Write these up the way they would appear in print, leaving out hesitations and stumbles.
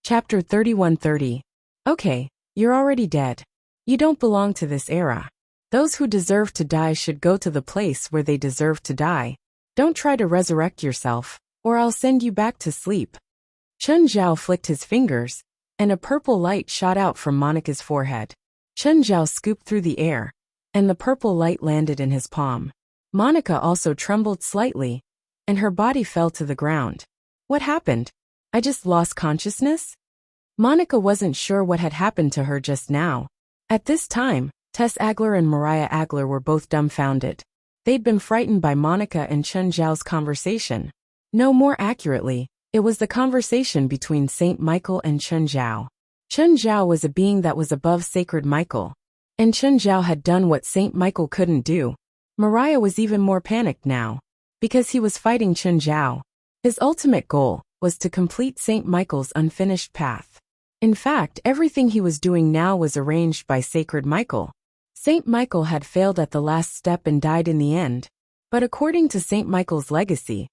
Chapter 3130. Okay, you're already dead. You don't belong to this era. Those who deserve to die should go to the place where they deserve to die. Don't try to resurrect yourself, or I'll send you back to sleep. Chen Zhao flicked his fingers, and a purple light shot out from Monica's forehead. Chen Zhao scooped through the air, and the purple light landed in his palm. Monica also trembled slightly, and her body fell to the ground. What happened? I just lost consciousness? Monica wasn't sure what had happened to her just now. At this time, Tess Agler and Mariah Agler were both dumbfounded. They'd been frightened by Monica and Chen Zhao's conversation. No, more accurately, it was the conversation between Saint Michael and Chen Zhao. Chen Zhao was a being that was above Sacred Michael, and Chen Zhao had done what Saint Michael couldn't do. Mariah was even more panicked now, because he was fighting Chen Zhao. His ultimate goal was to complete Saint Michael's unfinished path. In fact, everything he was doing now was arranged by Sacred Michael. Saint Michael had failed at the last step and died in the end. But according to Saint Michael's legacy,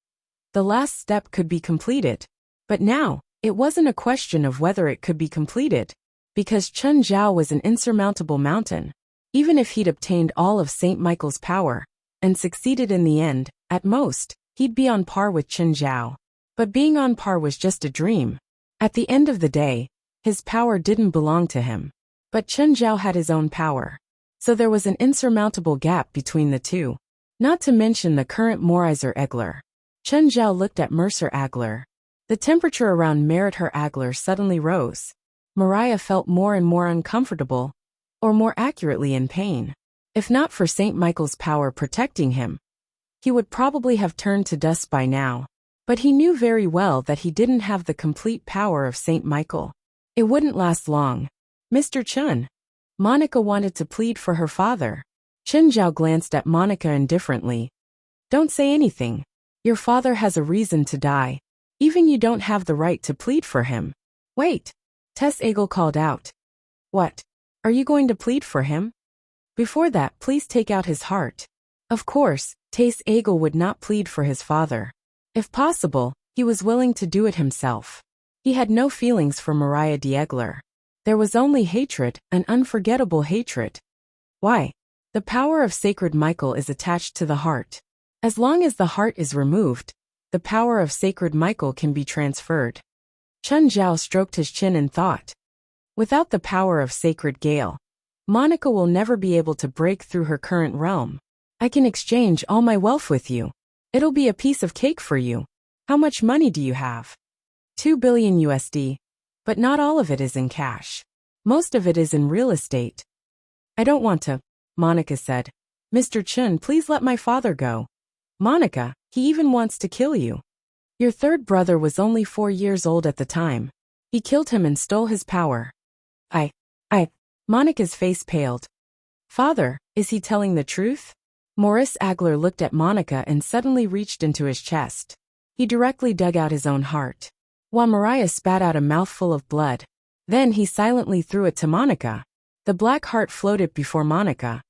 the last step could be completed. But now, it wasn't a question of whether it could be completed, because Chen Zhao was an insurmountable mountain. Even if he'd obtained all of Saint Michael's power, and succeeded in the end, at most, he'd be on par with Chen Zhao. But being on par was just a dream. At the end of the day, his power didn't belong to him. But Chen Zhao had his own power. So there was an insurmountable gap between the two. Not to mention the current Morizer Agler. Chen Zhao looked at Mercer Agler. The temperature around Merither Agler suddenly rose. Mariah felt more and more uncomfortable, or more accurately in pain. If not for Saint Michael's power protecting him, he would probably have turned to dust by now. But he knew very well that he didn't have the complete power of Saint Michael. It wouldn't last long. Mr. Chen. Monica wanted to plead for her father. Chen Zhao glanced at Monica indifferently. Don't say anything. Your father has a reason to die. Even you don't have the right to plead for him. Wait. Tess Agel called out. What? Are you going to plead for him? Before that, please take out his heart. Of course, Tess Agel would not plead for his father. If possible, he was willing to do it himself. He had no feelings for Mariah Agler. There was only hatred, an unforgettable hatred. Why? The power of Sacred Michael is attached to the heart. As long as the heart is removed, the power of Sacred Michael can be transferred. Chen Zhao stroked his chin and thought. Without the power of Sacred Gale, Monica will never be able to break through her current realm. I can exchange all my wealth with you. It'll be a piece of cake for you. How much money do you have? 2 billion USD. But not all of it is in cash. Most of it is in real estate. I don't want to, Monica said. Mr. Chen, please let my father go. Monica, he even wants to kill you. Your third brother was only 4 years old at the time. He killed him and stole his power. Monica's face paled. Father, is he telling the truth? Maurice Agler looked at Monica and suddenly reached into his chest. He directly dug out his own heart, while Mariah spat out a mouthful of blood. Then he silently threw it to Monica. The black heart floated before Monica.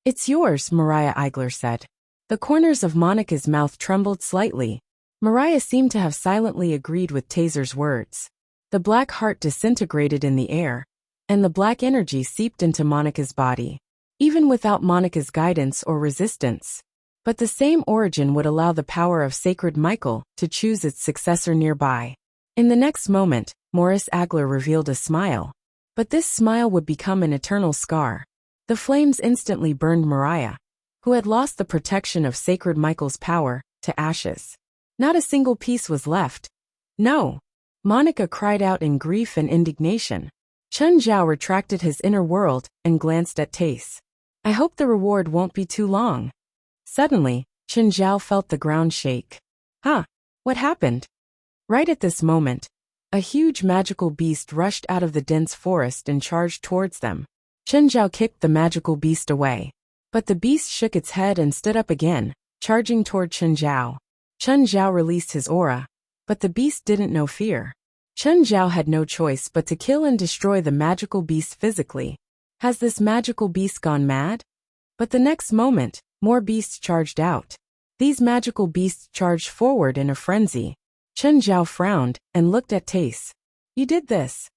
It's yours, Mariah Agler said. The corners of Monica's mouth trembled slightly. Mariah seemed to have silently agreed with Taser's words. The black heart disintegrated in the air, and the black energy seeped into Monica's body, even without Monica's guidance or resistance. But the same origin would allow the power of Sacred Michael to choose its successor nearby. In the next moment, Maurice Agler revealed a smile. But this smile would become an eternal scar. The flames instantly burned Mariah, who had lost the protection of Sacred Michael's power, to ashes. Not a single piece was left. No! Monica cried out in grief and indignation. Chen Zhao retracted his inner world and glanced at Tace. I hope the reward won't be too long. Suddenly, Chen Zhao felt the ground shake. Huh? What happened? Right at this moment, a huge magical beast rushed out of the dense forest and charged towards them. Chen Zhao kicked the magical beast away. But the beast shook its head and stood up again, charging toward Chen Zhao. Chen Zhao released his aura, but the beast didn't know fear. Chen Zhao had no choice but to kill and destroy the magical beast physically. Has this magical beast gone mad? But the next moment, more beasts charged out. These magical beasts charged forward in a frenzy. Chen Zhao frowned and looked at Tace. You did this.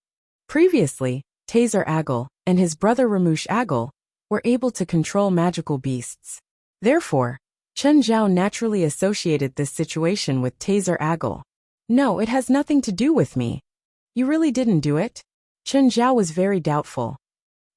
Previously, Taser Agil and his brother Ramush Agil were able to control magical beasts. Therefore, Chen Zhao naturally associated this situation with Taser Agil. No, it has nothing to do with me. You really didn't do it? Chen Zhao was very doubtful.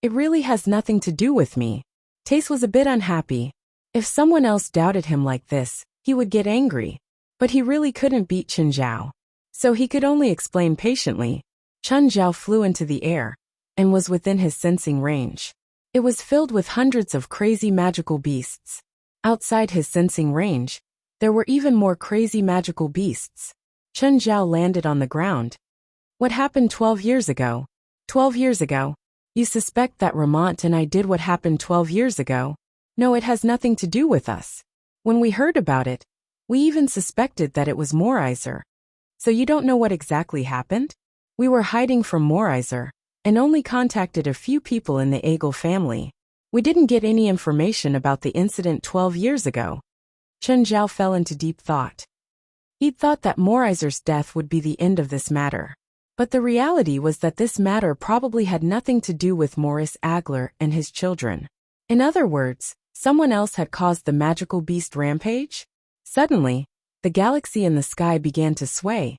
It really has nothing to do with me. Tace was a bit unhappy. If someone else doubted him like this, he would get angry. But he really couldn't beat Chen Zhao. So he could only explain patiently. Chen Zhao flew into the air and was within his sensing range. It was filled with hundreds of crazy magical beasts. Outside his sensing range, there were even more crazy magical beasts. Chen Zhao landed on the ground. What happened 12 years ago? 12 years ago? You suspect that Ramont and I did what happened 12 years ago? No, it has nothing to do with us. When we heard about it, we even suspected that it was Morizer. So you don't know what exactly happened? We were hiding from Morizer and only contacted a few people in the Agil family. We didn't get any information about the incident 12 years ago. Chen Zhao fell into deep thought. He'd thought that Morizer's death would be the end of this matter. But the reality was that this matter probably had nothing to do with Maurice Agler and his children. In other words, someone else had caused the magical beast rampage? Suddenly, the galaxy in the sky began to sway,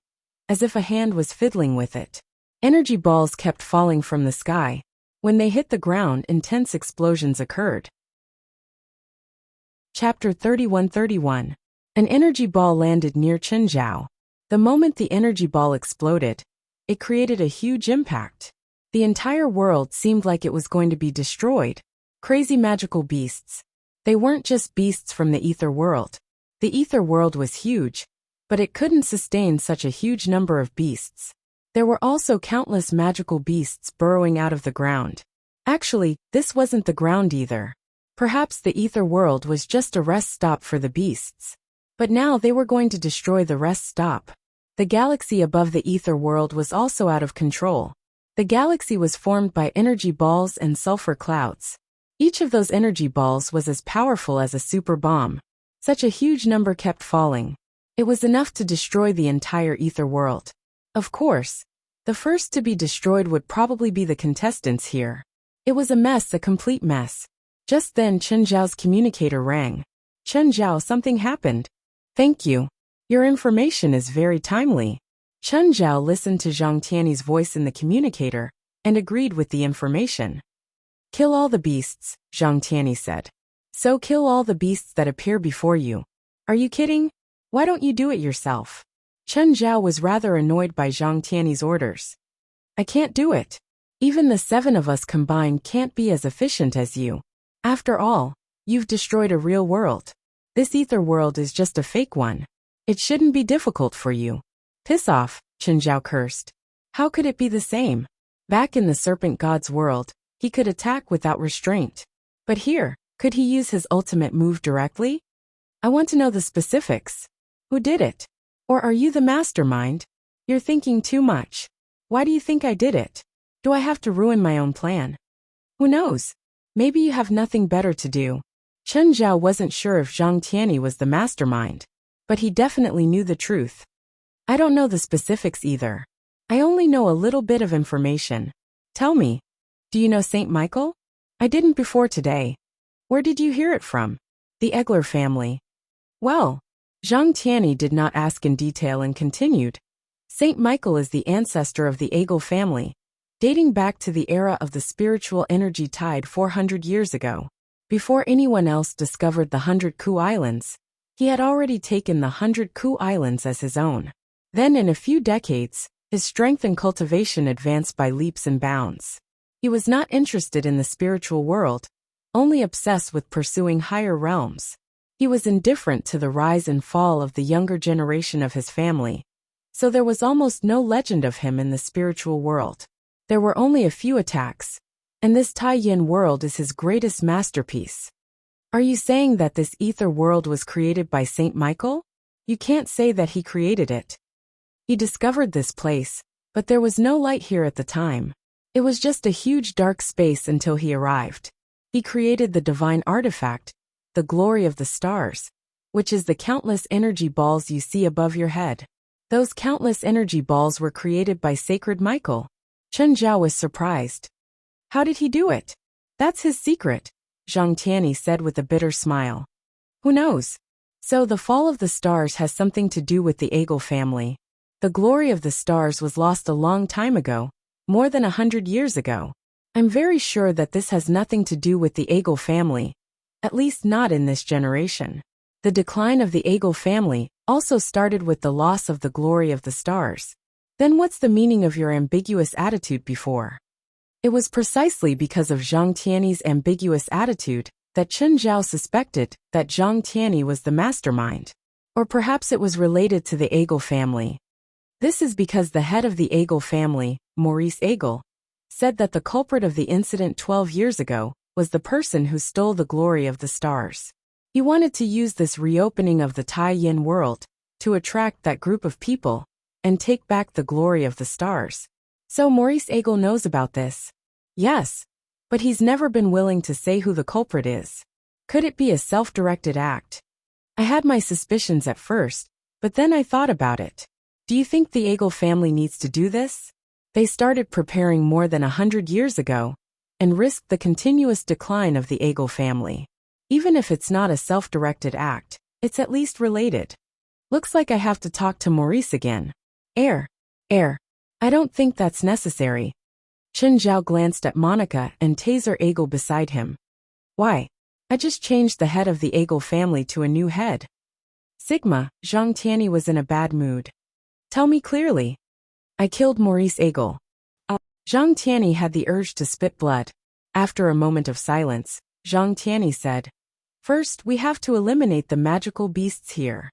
as if a hand was fiddling with it. Energy balls kept falling from the sky. When they hit the ground, intense explosions occurred. Chapter 31:31. An energy ball landed near Chen Zhao. The moment the energy ball exploded, it created a huge impact. The entire world seemed like it was going to be destroyed. Crazy magical beasts. They weren't just beasts from the ether world. The ether world was huge, but it couldn't sustain such a huge number of beasts. There were also countless magical beasts burrowing out of the ground. Actually, this wasn't the ground either. Perhaps the ether world was just a rest stop for the beasts. But now they were going to destroy the rest stop. The galaxy above the ether world was also out of control. The galaxy was formed by energy balls and sulfur clouds. Each of those energy balls was as powerful as a super bomb. Such a huge number kept falling. It was enough to destroy the entire ether world. Of course, the first to be destroyed would probably be the contestants here. It was a mess, a complete mess. Just then Chen Zhao's communicator rang. Chen Zhao, something happened. Thank you. Your information is very timely. Chen Zhao listened to Zhang Tianyi's voice in the communicator and agreed with the information. Kill all the beasts, Zhang Tianyi said. So kill all the beasts that appear before you. Are you kidding? Why don't you do it yourself? Chen Zhao was rather annoyed by Zhang Tianyi's orders. I can't do it. Even the 7 of us combined can't be as efficient as you. After all, you've destroyed a real world. This ether world is just a fake one. It shouldn't be difficult for you. Piss off, Chen Zhao cursed. How could it be the same? Back in the Serpent God's world, he could attack without restraint. But here, could he use his ultimate move directly? I want to know the specifics. Who did it? Or are you the mastermind? You're thinking too much. Why do you think I did it? Do I have to ruin my own plan? Who knows? Maybe you have nothing better to do. Chen Zhao wasn't sure if Zhang Tianyi was the mastermind, but he definitely knew the truth. I don't know the specifics either. I only know a little bit of information. Tell me. Do you know Saint Michael? I didn't before today. Where did you hear it from? The Egler family. Well, Zhang Tianyi did not ask in detail and continued. Saint Michael is the ancestor of the Agil family, dating back to the era of the spiritual energy tide 400 years ago. Before anyone else discovered the 100 Ku Islands, he had already taken the 100 Ku Islands as his own. Then in a few decades, his strength and cultivation advanced by leaps and bounds. He was not interested in the spiritual world, only obsessed with pursuing higher realms. He was indifferent to the rise and fall of the younger generation of his family, so there was almost no legend of him in the spiritual world. There were only a few attacks, and this Tai Yin world is his greatest masterpiece. Are you saying that this ether world was created by Saint Michael? You can't say that he created it. He discovered this place, but there was no light here at the time. It was just a huge dark space until he arrived. He created the divine artifact, the glory of the stars, which is the countless energy balls you see above your head. Those countless energy balls were created by Sacred Michael. Chen Zhao was surprised. How did he do it? That's his secret, Zhang Tianyi said with a bitter smile. Who knows? So the fall of the stars has something to do with the Eagle family. The glory of the stars was lost a long time ago, more than 100 years ago. I'm very sure that this has nothing to do with the Eagle family, at least not in this generation. The decline of the Eagle family also started with the loss of the glory of the stars. Then what's the meaning of your ambiguous attitude before? It was precisely because of Zhang Tianyi's ambiguous attitude that Chen Zhao suspected that Zhang Tianyi was the mastermind. Or perhaps it was related to the Eagle family. This is because the head of the Eagle family, Maurice Eagle, said that the culprit of the incident 12 years ago was the person who stole the glory of the stars. He wanted to use this reopening of the Tai Yin world to attract that group of people and take back the glory of the stars. So Maurice Eagle knows about this. Yes, but he's never been willing to say who the culprit is. Could it be a self-directed act? I had my suspicions at first, but then I thought about it. Do you think the Eagle family needs to do this? They started preparing more than 100 years ago and risked the continuous decline of the Eagle family. Even if it's not a self-directed act, it's at least related. Looks like I have to talk to Maurice again. I don't think that's necessary. Chen Zhao glanced at Monica and Taser Eagle beside him. Why? I just changed the head of the Eagle family to a new head. Sigma, Zhang Tianyi was in a bad mood. Tell me clearly. I killed Maurice Eagle. Zhang Tianyi had the urge to spit blood. After a moment of silence, Zhang Tianyi said, First, we have to eliminate the magical beasts here.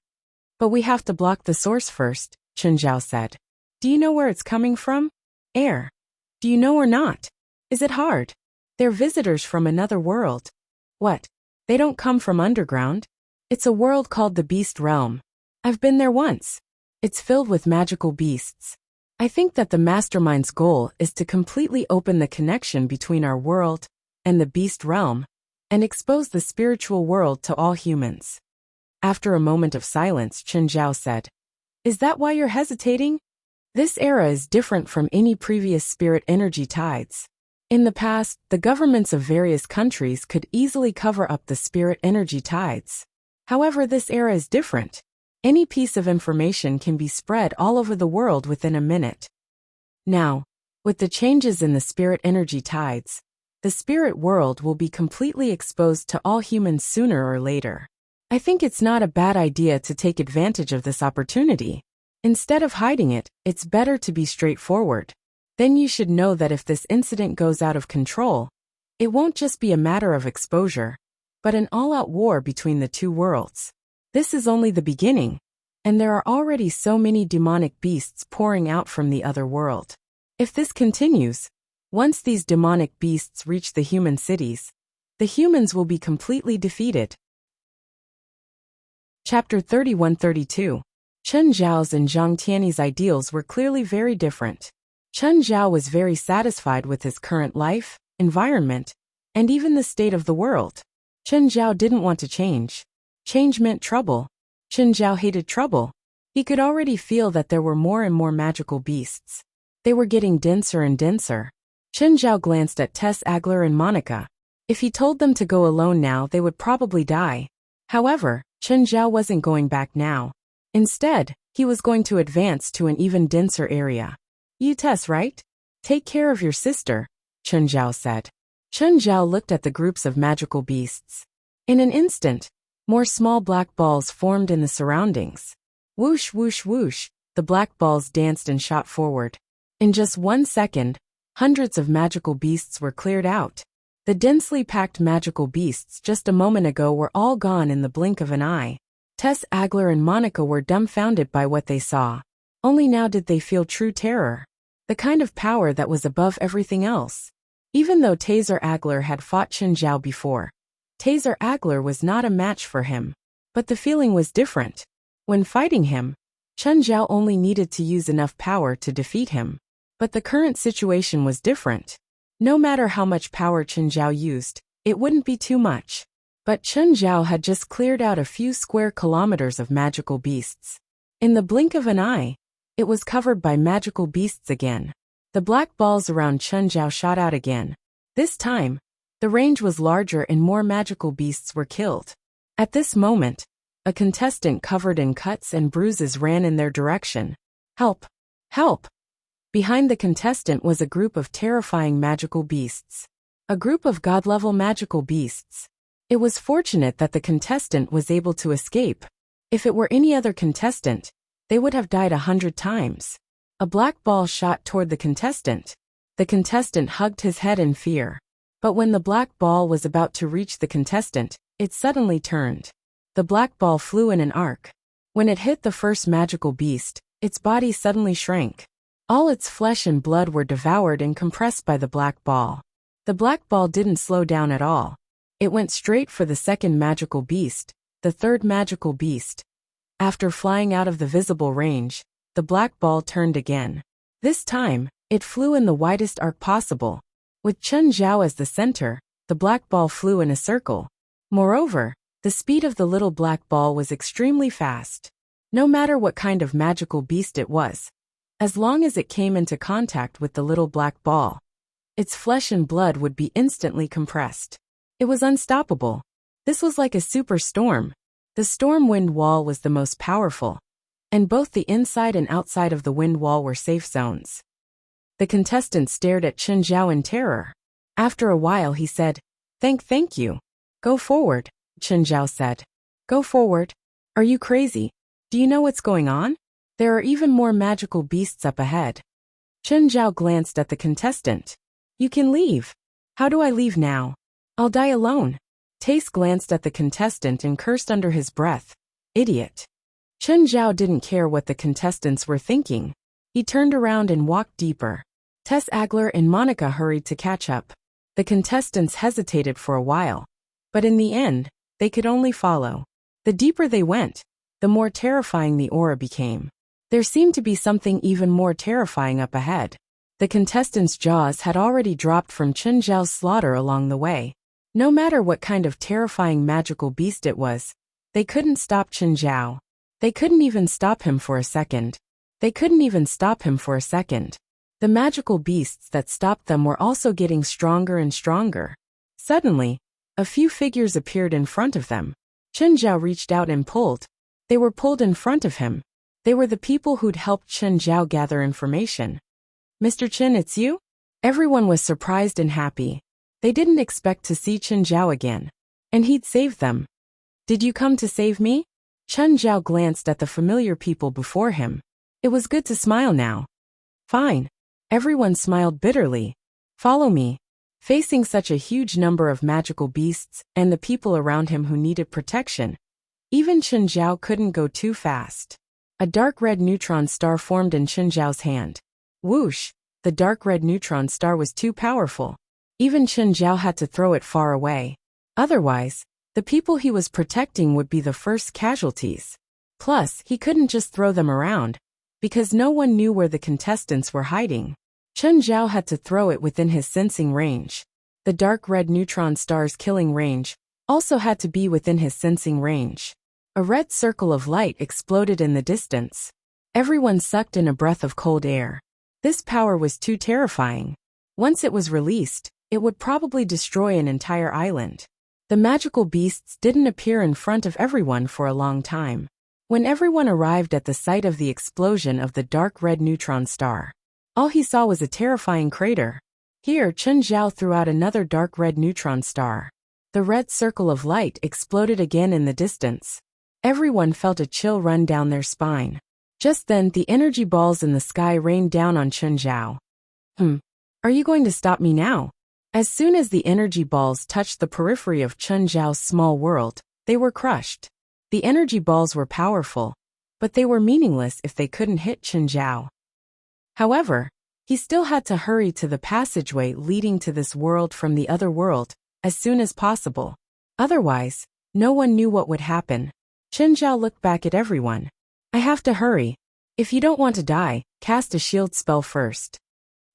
But we have to block the source first, Chen Zhao said. Do you know where it's coming from? Air. Do you know or not? Is it hard? They're visitors from another world. What? They don't come from underground? It's a world called the Beast Realm. I've been there once. It's filled with magical beasts. I think that the mastermind's goal is to completely open the connection between our world and the Beast Realm and expose the spiritual world to all humans. After a moment of silence, Chen Zhao said, Is that why you're hesitating? This era is different from any previous spirit energy tides. In the past, the governments of various countries could easily cover up the spirit energy tides. However, this era is different. Any piece of information can be spread all over the world within a minute. Now, with the changes in the spirit energy tides, the spirit world will be completely exposed to all humans sooner or later. I think it's not a bad idea to take advantage of this opportunity. Instead of hiding it, it's better to be straightforward. Then you should know that if this incident goes out of control, it won't just be a matter of exposure, but an all-out war between the two worlds. This is only the beginning, and there are already so many demonic beasts pouring out from the other world. If this continues, once these demonic beasts reach the human cities, the humans will be completely defeated. Chapter 31-32. Chen Zhao's and Zhang Tianyi's ideals were clearly very different. Chen Zhao was very satisfied with his current life, environment, and even the state of the world. Chen Zhao didn't want to change. Change meant trouble. Chen Zhao hated trouble. He could already feel that there were more and more magical beasts. They were getting denser and denser. Chen Zhao glanced at Tess Agler and Monica. If he told them to go alone now, they would probably die. However, Chen Zhao wasn't going back now. Instead, he was going to advance to an even denser area. You Tess, right? Take care of your sister, Chen Zhao said. Chen Zhao looked at the groups of magical beasts. In an instant, more small black balls formed in the surroundings. Whoosh, whoosh, whoosh, the black balls danced and shot forward. In just 1 second, hundreds of magical beasts were cleared out. The densely packed magical beasts just a moment ago were all gone in the blink of an eye. Tess Agler and Monica were dumbfounded by what they saw. Only now did they feel true terror. The kind of power that was above everything else. Even though Taser Agler had fought Chen Zhao before, Taser Agler was not a match for him. But the feeling was different. When fighting him, Chen Zhao only needed to use enough power to defeat him. But the current situation was different. No matter how much power Chen Zhao used, it wouldn't be too much. But Chen Zhao had just cleared out a few square kilometers of magical beasts. In the blink of an eye, It was covered by magical beasts again. The black balls around Chen Zhao shot out again. This time, the range was larger and more magical beasts were killed. At this moment, a contestant covered in cuts and bruises ran in their direction. Help! Help! Behind the contestant was a group of terrifying magical beasts. A group of god-level magical beasts. It was fortunate that the contestant was able to escape. If it were any other contestant, they would have died 100 times. A black ball shot toward the contestant. The contestant hugged his head in fear. But when the black ball was about to reach the contestant, it suddenly turned. The black ball flew in an arc. When it hit the first magical beast, its body suddenly shrank. All its flesh and blood were devoured and compressed by the black ball. The black ball didn't slow down at all. It went straight for the second magical beast, the third magical beast. After flying out of the visible range, the black ball turned again. This time, it flew in the widest arc possible. With Chen Zhao as the center, the black ball flew in a circle. Moreover, the speed of the little black ball was extremely fast. No matter what kind of magical beast it was, as long as it came into contact with the little black ball, its flesh and blood would be instantly compressed. It was unstoppable. This was like a super storm. The storm wind wall was the most powerful, and both the inside and outside of the wind wall were safe zones. The contestant stared at Chen Zhao in terror. After a while he said, Thank you. Go forward, Chen Zhao said. Go forward? Are you crazy? Do you know what's going on? There are even more magical beasts up ahead. Chen Zhao glanced at the contestant. You can leave. How do I leave now? I'll die alone. Tace glanced at the contestant and cursed under his breath. Idiot. Chen Zhao didn't care what the contestants were thinking. He turned around and walked deeper. Tess Agler and Monica hurried to catch up. The contestants hesitated for a while. But in the end, they could only follow. The deeper they went, the more terrifying the aura became. There seemed to be something even more terrifying up ahead. The contestants' jaws had already dropped from Chen Zhao's slaughter along the way. No matter what kind of terrifying magical beast it was, they couldn't stop Chen Zhao. They couldn't even stop him for a second. The magical beasts that stopped them were also getting stronger and stronger. Suddenly, a few figures appeared in front of them. Chen Zhao reached out and pulled. They were pulled in front of him. They were the people who'd helped Chen Zhao gather information. Mr. Chen, it's you? Everyone was surprised and happy. They didn't expect to see Chen Zhao again. And he'd saved them. Did you come to save me? Chen Zhao glanced at the familiar people before him. It was good to smile now. Fine. Everyone smiled bitterly. Follow me. Facing such a huge number of magical beasts and the people around him who needed protection, even Chen Zhao couldn't go too fast. A dark red neutron star formed in Chen Zhao's hand. Whoosh! The dark red neutron star was too powerful. Even Chen Zhao had to throw it far away. Otherwise, the people he was protecting would be the first casualties. Plus, he couldn't just throw them around, because no one knew where the contestants were hiding. Chen Zhao had to throw it within his sensing range. The dark red neutron star's killing range also had to be within his sensing range. A red circle of light exploded in the distance. Everyone sucked in a breath of cold air. This power was too terrifying. Once it was released, it would probably destroy an entire island. The magical beasts didn't appear in front of everyone for a long time. When everyone arrived at the site of the explosion of the dark red neutron star, all he saw was a terrifying crater. Here, Chen Zhao threw out another dark red neutron star. The red circle of light exploded again in the distance. Everyone felt a chill run down their spine. Just then, the energy balls in the sky rained down on Chen Zhao. Are you going to stop me now? As soon as the energy balls touched the periphery of Chen Zhao's small world, they were crushed. The energy balls were powerful, but they were meaningless if they couldn't hit Chen Zhao. However, he still had to hurry to the passageway leading to this world from the other world as soon as possible. Otherwise, no one knew what would happen. Chen Zhao looked back at everyone. I have to hurry. If you don't want to die, cast a shield spell first.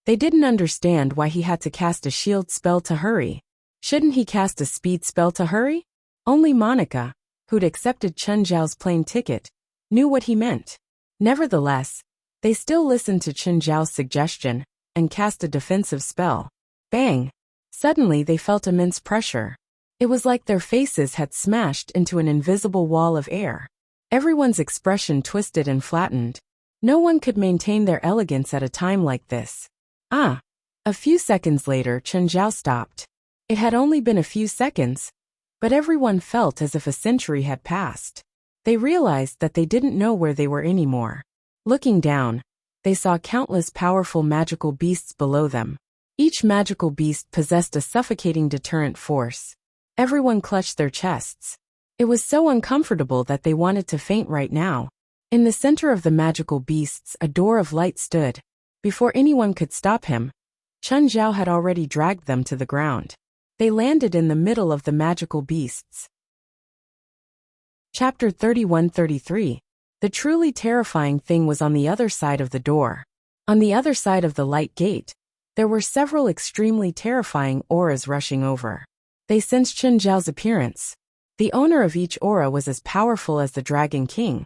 They didn't understand why he had to cast a shield spell to hurry. Shouldn't he cast a speed spell to hurry? Only Monica, who'd accepted Chen Zhao's plane ticket, knew what he meant. Nevertheless, They still listened to Chen Zhao's suggestion and cast a defensive spell. Bang! Suddenly they felt immense pressure. It was like their faces had smashed into an invisible wall of air. Everyone's expression twisted and flattened. No one could maintain their elegance at a time like this. A few seconds later, Chen Zhao stopped. It had only been a few seconds, but everyone felt as if a century had passed. They realized that they didn't know where they were anymore. Looking down, they saw countless powerful magical beasts below them. Each magical beast possessed a suffocating deterrent force. Everyone clutched their chests. It was so uncomfortable that they wanted to faint right now. In the center of the magical beasts, a door of light stood. Before anyone could stop him, Chen Zhao had already dragged them to the ground. They landed in the middle of the magical beasts. Chapter 31-33. The truly terrifying thing was on the other side of the door. On the other side of the light gate, there were several extremely terrifying auras rushing over. They sensed Chen Zhao's appearance. The owner of each aura was as powerful as the Dragon King,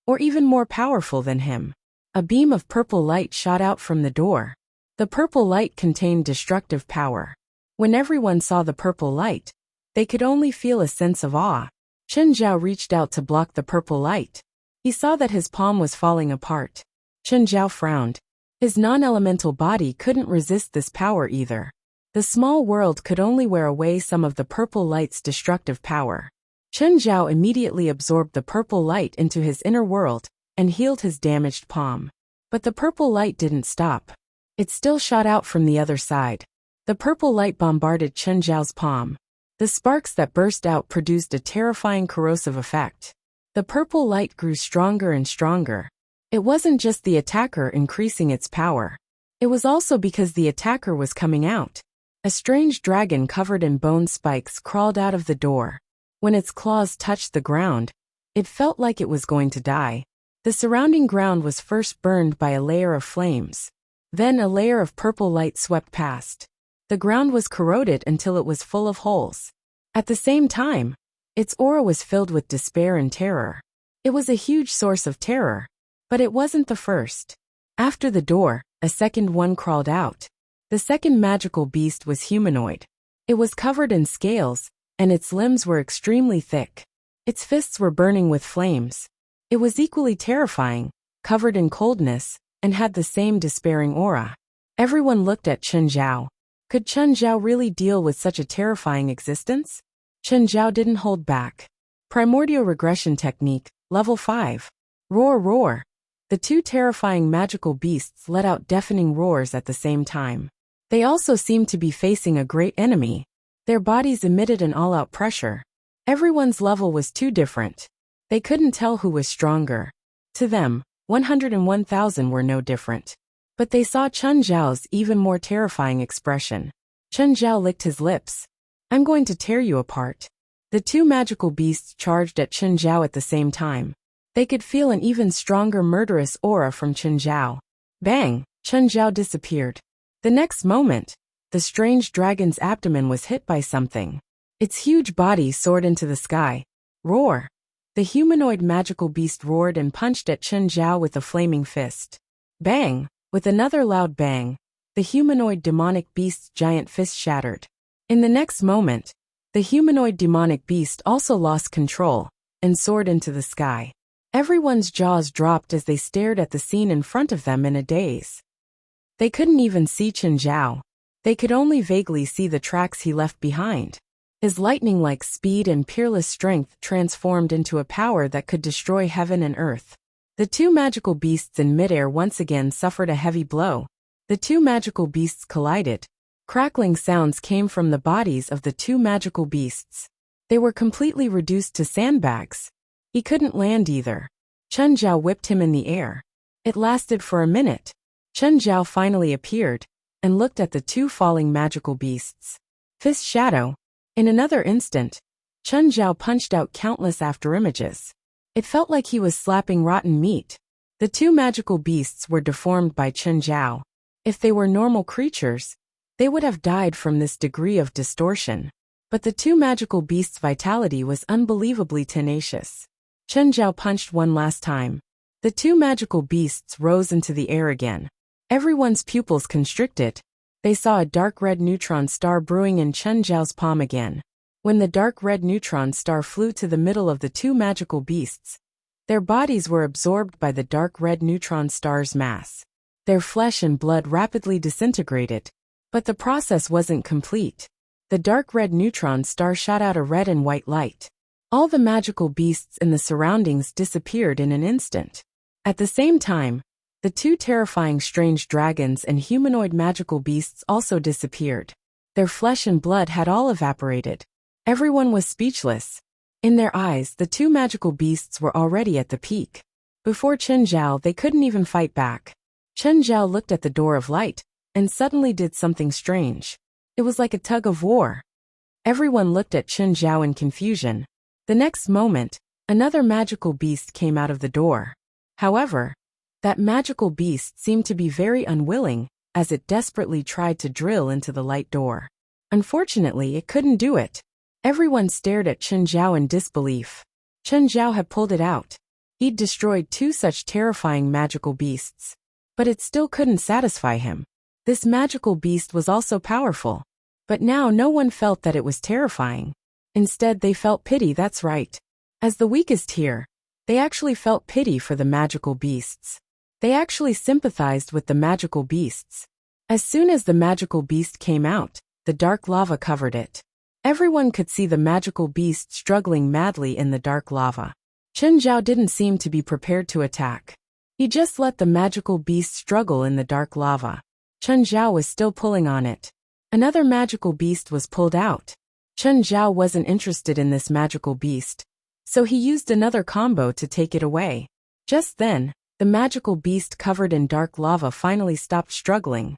or even more powerful than him. A beam of purple light shot out from the door. The purple light contained destructive power. When everyone saw the purple light, they could only feel a sense of awe. Chen Zhao reached out to block the purple light. He saw that his palm was falling apart. Chen Zhao frowned. His non-elemental body couldn't resist this power either. The small world could only wear away some of the purple light's destructive power. Chen Zhao immediately absorbed the purple light into his inner world and healed his damaged palm. But the purple light didn't stop. It still shot out from the other side. The purple light bombarded Chen Zhao's palm. The sparks that burst out produced a terrifying corrosive effect. The purple light grew stronger and stronger. It wasn't just the attacker increasing its power. It was also because the attacker was coming out. A strange dragon covered in bone spikes crawled out of the door. When its claws touched the ground, it felt like it was going to die. The surrounding ground was first burned by a layer of flames. Then a layer of purple light swept past. The ground was corroded until it was full of holes. At the same time, its aura was filled with despair and terror. It was a huge source of terror, but it wasn't the first. After the door, a second one crawled out. The second magical beast was humanoid. It was covered in scales, and its limbs were extremely thick. Its fists were burning with flames. It was equally terrifying, covered in coldness, and had the same despairing aura. Everyone looked at Chen Zhao. Could Chen Zhao really deal with such a terrifying existence? Chen Zhao didn't hold back. Primordial Regression Technique, Level 5. Roar, roar. The two terrifying magical beasts let out deafening roars at the same time. They also seemed to be facing a great enemy. Their bodies emitted an all-out pressure. Everyone's level was too different. They couldn't tell who was stronger. To them, 101,000 were no different. But they saw Chen Zhao's even more terrifying expression. Chen Zhao licked his lips. I'm going to tear you apart. The two magical beasts charged at Chen Zhao at the same time. They could feel an even stronger murderous aura from Chen Zhao. Bang! Chen Zhao disappeared. The next moment, the strange dragon's abdomen was hit by something. Its huge body soared into the sky. Roar! The humanoid magical beast roared and punched at Chen Zhao with a flaming fist. Bang! With another loud bang, the humanoid demonic beast's giant fist shattered. In the next moment, the humanoid demonic beast also lost control and soared into the sky. Everyone's jaws dropped as they stared at the scene in front of them in a daze. They couldn't even see Chen Zhao. They could only vaguely see the tracks he left behind. His lightning-like speed and peerless strength transformed into a power that could destroy heaven and earth. The two magical beasts in midair once again suffered a heavy blow. The two magical beasts collided. Crackling sounds came from the bodies of the two magical beasts. They were completely reduced to sandbags. He couldn't land either. Chen Zhao whipped him in the air. It lasted for a minute. Chen Zhao finally appeared and looked at the two falling magical beasts. Fist shadow. In another instant, Chen Zhao punched out countless afterimages. It felt like he was slapping rotten meat. The two magical beasts were deformed by Chen Zhao. If they were normal creatures, they would have died from this degree of distortion. But the two magical beasts' vitality was unbelievably tenacious. Chen Zhao punched one last time. The two magical beasts rose into the air again. Everyone's pupils constricted. They saw a dark red neutron star brewing in Chen Zhao's palm again. When the dark red neutron star flew to the middle of the two magical beasts, their bodies were absorbed by the dark red neutron star's mass. Their flesh and blood rapidly disintegrated. But the process wasn't complete. The dark red neutron star shot out a red and white light. All the magical beasts in the surroundings disappeared in an instant. At the same time, the two terrifying strange dragons and humanoid magical beasts also disappeared. Their flesh and blood had all evaporated. Everyone was speechless. In their eyes, the two magical beasts were already at the peak. Before Chen Zhao, they couldn't even fight back. Chen Zhao looked at the door of light, and suddenly did something strange. It was like a tug of war. Everyone looked at Chen Zhao in confusion. The next moment, another magical beast came out of the door. However, that magical beast seemed to be very unwilling, as it desperately tried to drill into the light door. Unfortunately, it couldn't do it. Everyone stared at Chen Zhao in disbelief. Chen Zhao had pulled it out. He'd destroyed two such terrifying magical beasts. But it still couldn't satisfy him. This magical beast was also powerful. But now no one felt that it was terrifying. Instead, they felt pity, that's right. As the weakest here, they actually felt pity for the magical beasts. They actually sympathized with the magical beasts. As soon as the magical beast came out, the dark lava covered it. Everyone could see the magical beast struggling madly in the dark lava. Chen Zhao didn't seem to be prepared to attack. He just let the magical beast struggle in the dark lava. Chen Zhao was still pulling on it. Another magical beast was pulled out. Chen Zhao wasn't interested in this magical beast, so he used another combo to take it away. Just then, the magical beast covered in dark lava finally stopped struggling.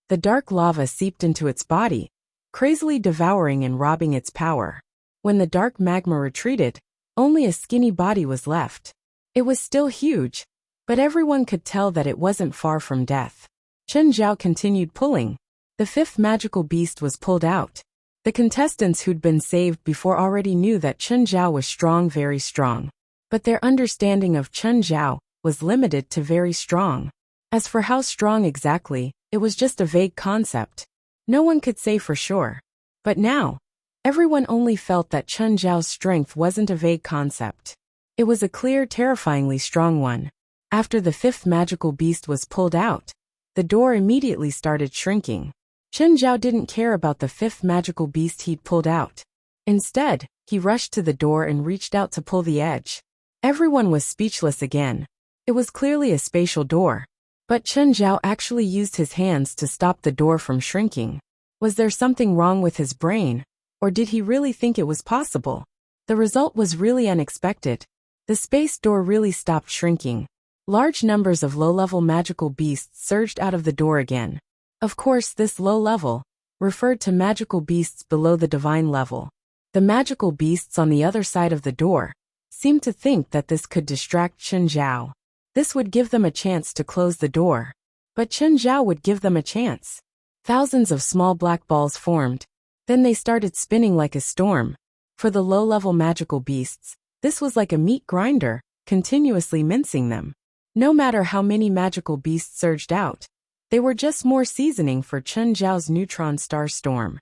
The dark lava seeped into its body, crazily devouring and robbing its power. When the dark magma retreated, only a skinny body was left. It was still huge, but everyone could tell that it wasn't far from death. Chen Zhao continued pulling. The fifth magical beast was pulled out. The contestants who'd been saved before already knew that Chen Zhao was strong, very strong. But their understanding of Chen Zhao was limited to very strong. As for how strong exactly, it was just a vague concept. No one could say for sure. But now, everyone only felt that Chen Zhao's strength wasn't a vague concept. It was a clear, terrifyingly strong one. After the fifth magical beast was pulled out, the door immediately started shrinking. Chen Zhao didn't care about the fifth magical beast he'd pulled out. Instead, he rushed to the door and reached out to pull the edge. Everyone was speechless again. It was clearly a spatial door. But Chen Zhao actually used his hands to stop the door from shrinking. Was there something wrong with his brain, or did he really think it was possible? The result was really unexpected. The space door really stopped shrinking. Large numbers of low-level magical beasts surged out of the door again. Of course, this low level referred to magical beasts below the divine level. The magical beasts on the other side of the door seemed to think that this could distract Chen Zhao. This would give them a chance to close the door. But Chen Zhao would give them a chance. Thousands of small black balls formed. Then they started spinning like a storm. For the low-level magical beasts, this was like a meat grinder, continuously mincing them. No matter how many magical beasts surged out, they were just more seasoning for Chen Zhao's neutron star storm.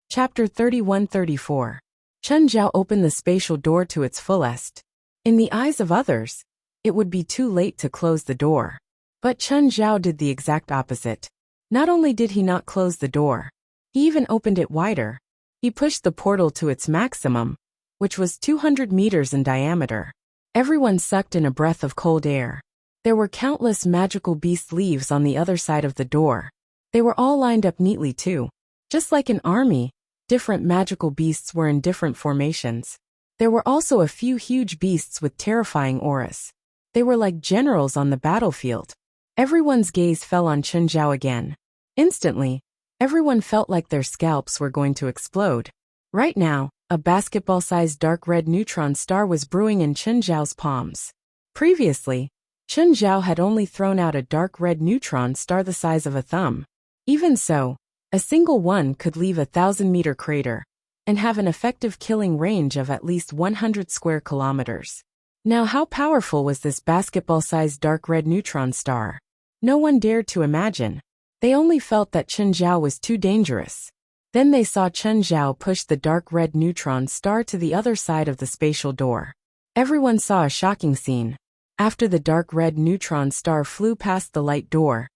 Chapter 31-34. Chen Zhao opened the spatial door to its fullest. In the eyes of others, it would be too late to close the door. But Chen Zhao did the exact opposite. Not only did he not close the door, he even opened it wider. He pushed the portal to its maximum, which was 200 meters in diameter. Everyone sucked in a breath of cold air. There were countless magical beast leaves on the other side of the door. They were all lined up neatly too. Just like an army, different magical beasts were in different formations. There were also a few huge beasts with terrifying auras. They were like generals on the battlefield. Everyone's gaze fell on Chen Zhao again. Instantly, everyone felt like their scalps were going to explode. Right now, a basketball-sized dark red neutron star was brewing in Chen Zhao's palms. Previously, Chen Zhao had only thrown out a dark red neutron star the size of a thumb. Even so, a single one could leave a 1,000-meter crater and have an effective killing range of at least 100 square kilometers. Now how powerful was this basketball-sized dark red neutron star? No one dared to imagine. They only felt that Chen Zhao was too dangerous. Then they saw Chen Zhao push the dark red neutron star to the other side of the spatial door. Everyone saw a shocking scene. After the dark red neutron star flew past the light door,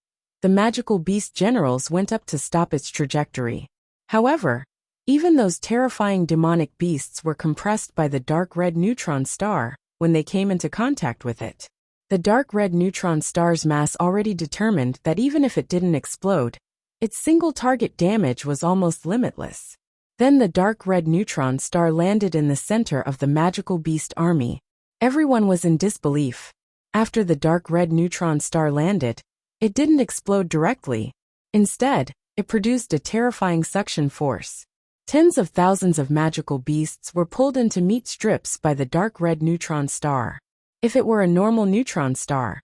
the magical beast generals went up to stop its trajectory. However, even those terrifying demonic beasts were compressed by the dark red neutron star when they came into contact with it. The dark red neutron star's mass already determined that even if it didn't explode, its single target damage was almost limitless. Then the dark red neutron star landed in the center of the magical beast army. Everyone was in disbelief. After the dark red neutron star landed, it didn't explode directly. Instead, it produced a terrifying suction force. Tens of thousands of magical beasts were pulled into meat strips by the dark red neutron star. If it were a normal neutron star,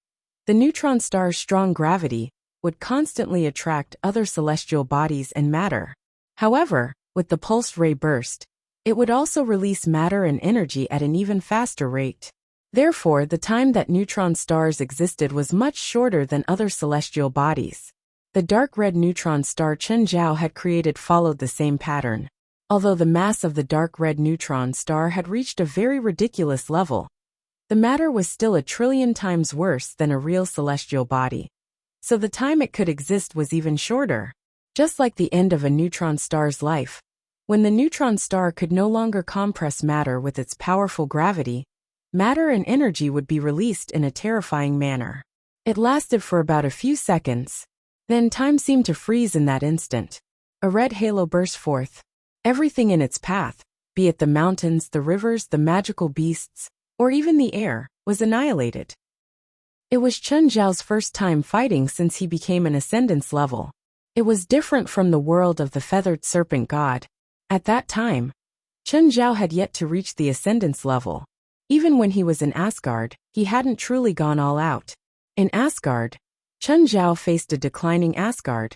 the neutron star's strong gravity would constantly attract other celestial bodies and matter. However, with the pulsed ray burst, it would also release matter and energy at an even faster rate. Therefore, the time that neutron stars existed was much shorter than other celestial bodies. The dark red neutron star Chen Zhao had created followed the same pattern. Although the mass of the dark red neutron star had reached a very ridiculous level, the matter was still 1,000,000,000,000 times worse than a real celestial body. So the time it could exist was even shorter. Just like the end of a neutron star's life, when the neutron star could no longer compress matter with its powerful gravity, matter and energy would be released in a terrifying manner. It lasted for about a few seconds. Then time seemed to freeze in that instant. A red halo burst forth. Everything in its path, be it the mountains, the rivers, the magical beasts, or even the air, was annihilated. It was Chen Zhao's first time fighting since he became an ascendance level. It was different from the world of the feathered serpent god. At that time, Chen Zhao had yet to reach the ascendance level. Even when he was in Asgard, he hadn't truly gone all out. In Asgard, Chen Zhao faced a declining Asgard,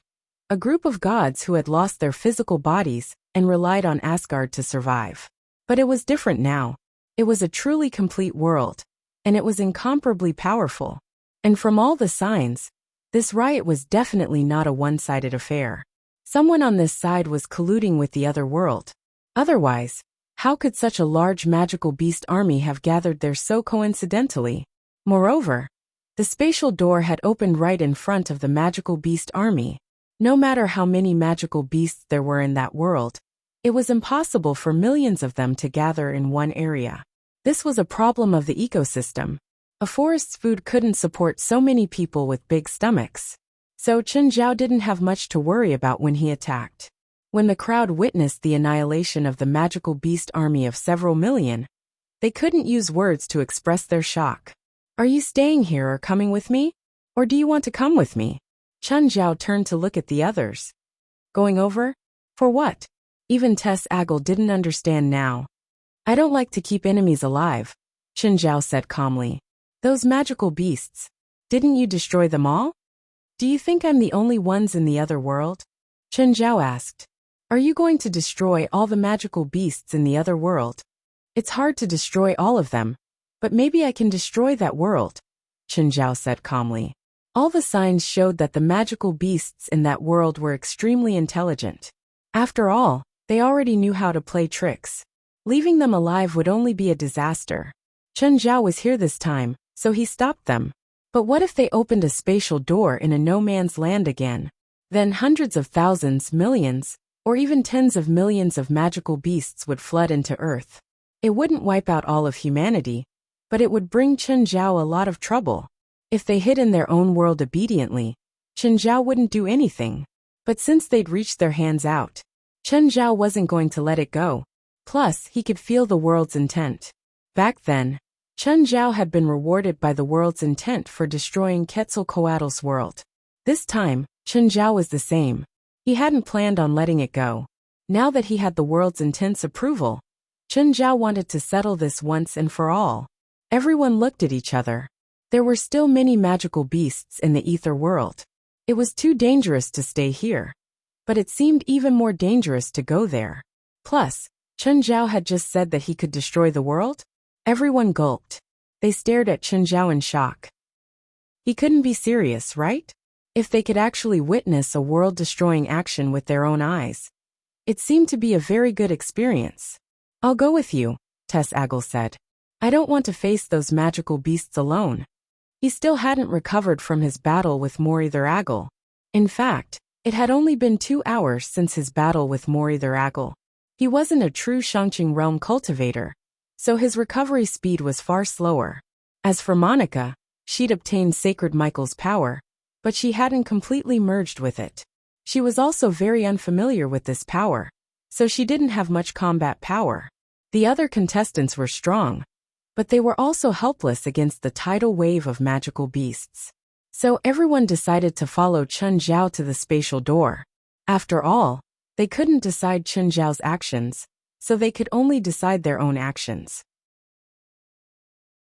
a group of gods who had lost their physical bodies and relied on Asgard to survive. But it was different now. It was a truly complete world, and it was incomparably powerful. And from all the signs, this riot was definitely not a one-sided affair. Someone on this side was colluding with the other world. Otherwise, how could such a large magical beast army have gathered there so coincidentally? Moreover, the spatial door had opened right in front of the magical beast army. No matter how many magical beasts there were in that world, it was impossible for millions of them to gather in one area. This was a problem of the ecosystem. A forest's food couldn't support so many people with big stomachs. So Chen Zhao didn't have much to worry about when he attacked. When the crowd witnessed the annihilation of the magical beast army of several million, they couldn't use words to express their shock. "Are you staying here or coming with me? Or do you want to come with me?" Chen Zhao turned to look at the others. "Going over? For what?" Even Tess Agil didn't understand now. "I don't like to keep enemies alive," Chen Zhao said calmly. "Those magical beasts, didn't you destroy them all? Do you think I'm the only ones in the other world?" Chen Zhao asked. "Are you going to destroy all the magical beasts in the other world?" "It's hard to destroy all of them, but maybe I can destroy that world," Chen Zhao said calmly. All the signs showed that the magical beasts in that world were extremely intelligent. After all, they already knew how to play tricks. Leaving them alive would only be a disaster. Chen Zhao was here this time, so he stopped them. But what if they opened a spatial door in a no-man's land again? Then hundreds of thousands, millions, or even tens of millions of magical beasts would flood into Earth. It wouldn't wipe out all of humanity, but it would bring Chen Zhao a lot of trouble. If they hid in their own world obediently, Chen Zhao wouldn't do anything. But since they'd reached their hands out, Chen Zhao wasn't going to let it go. Plus, he could feel the world's intent. Back then, Chen Zhao had been rewarded by the world's intent for destroying Quetzalcoatl's world. This time, Chen Zhao was the same. He hadn't planned on letting it go. Now that he had the world's intent's approval, Chen Zhao wanted to settle this once and for all. Everyone looked at each other. There were still many magical beasts in the ether world. It was too dangerous to stay here. But it seemed even more dangerous to go there. Plus, Chen Zhao had just said that he could destroy the world. Everyone gulped. They stared at Chen Zhao in shock. He couldn't be serious, right? If they could actually witness a world-destroying action with their own eyes. It seemed to be a very good experience. I'll go with you, Tess Agel said. I don't want to face those magical beasts alone. He still hadn't recovered from his battle with Morither Agel. In fact, it had only been 2 hours since his battle with Morither Agel. He wasn't a true Shangqing realm cultivator, so his recovery speed was far slower. As for Monica, she'd obtained Sacred Michael's power, but she hadn't completely merged with it. She was also very unfamiliar with this power, so she didn't have much combat power. The other contestants were strong, but they were also helpless against the tidal wave of magical beasts. So everyone decided to follow Chen Zhao to the spatial door. After all, they couldn't decide Chen Zhao's actions, so they could only decide their own actions.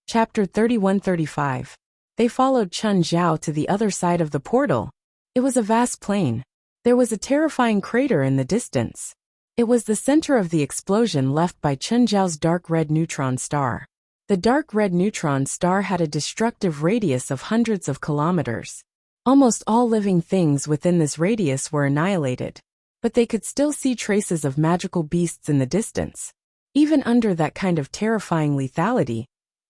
Chapter 31-35. They followed Chen Zhao to the other side of the portal. It was a vast plain. There was a terrifying crater in the distance. It was the center of the explosion left by Chen Zhao's dark red neutron star. The dark red neutron star had a destructive radius of hundreds of kilometers. Almost all living things within this radius were annihilated, but they could still see traces of magical beasts in the distance. Even under that kind of terrifying lethality,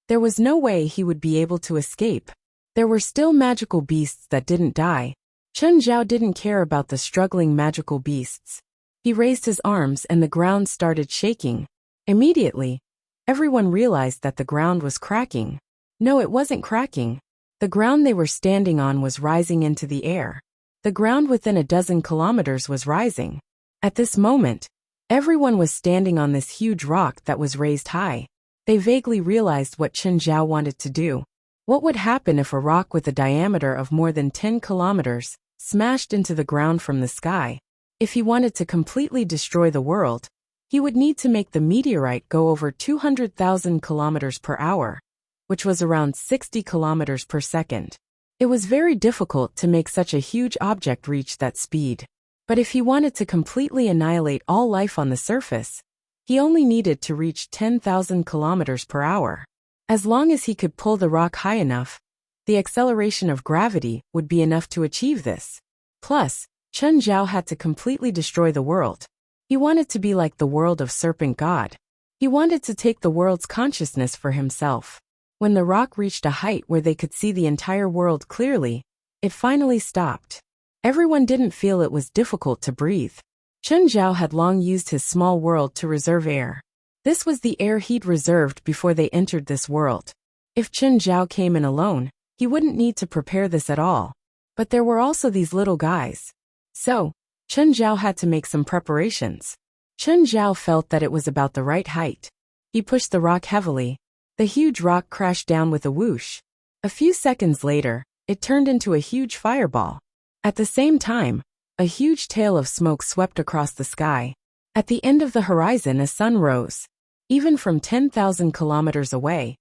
there was no way he would be able to escape. There were still magical beasts that didn't die. Chen Zhao didn't care about the struggling magical beasts. He raised his arms and the ground started shaking. Immediately, everyone realized that the ground was cracking. No, it wasn't cracking. The ground they were standing on was rising into the air. The ground within a dozen kilometers was rising. At this moment, everyone was standing on this huge rock that was raised high. They vaguely realized what Chen Zhao wanted to do. What would happen if a rock with a diameter of more than 10 kilometers smashed into the ground from the sky? If he wanted to completely destroy the world, he would need to make the meteorite go over 200,000 kilometers per hour, which was around 60 kilometers per second. It was very difficult to make such a huge object reach that speed. But if he wanted to completely annihilate all life on the surface, he only needed to reach 10,000 kilometers per hour. As long as he could pull the rock high enough, the acceleration of gravity would be enough to achieve this. Plus, Chen Zhao had to completely destroy the world. He wanted to be like the world of Serpent God. He wanted to take the world's consciousness for himself. When the rock reached a height where they could see the entire world clearly, it finally stopped. Everyone didn't feel it was difficult to breathe. Chen Zhao had long used his small world to reserve air. This was the air he'd reserved before they entered this world. If Chen Zhao came in alone, he wouldn't need to prepare this at all. But there were also these little guys. So, Chen Zhao had to make some preparations. Chen Zhao felt that it was about the right height. He pushed the rock heavily. The huge rock crashed down with a whoosh. A few seconds later, it turned into a huge fireball. At the same time, a huge tail of smoke swept across the sky. At the end of the horizon, a sun rose. Even from 10,000 kilometers away,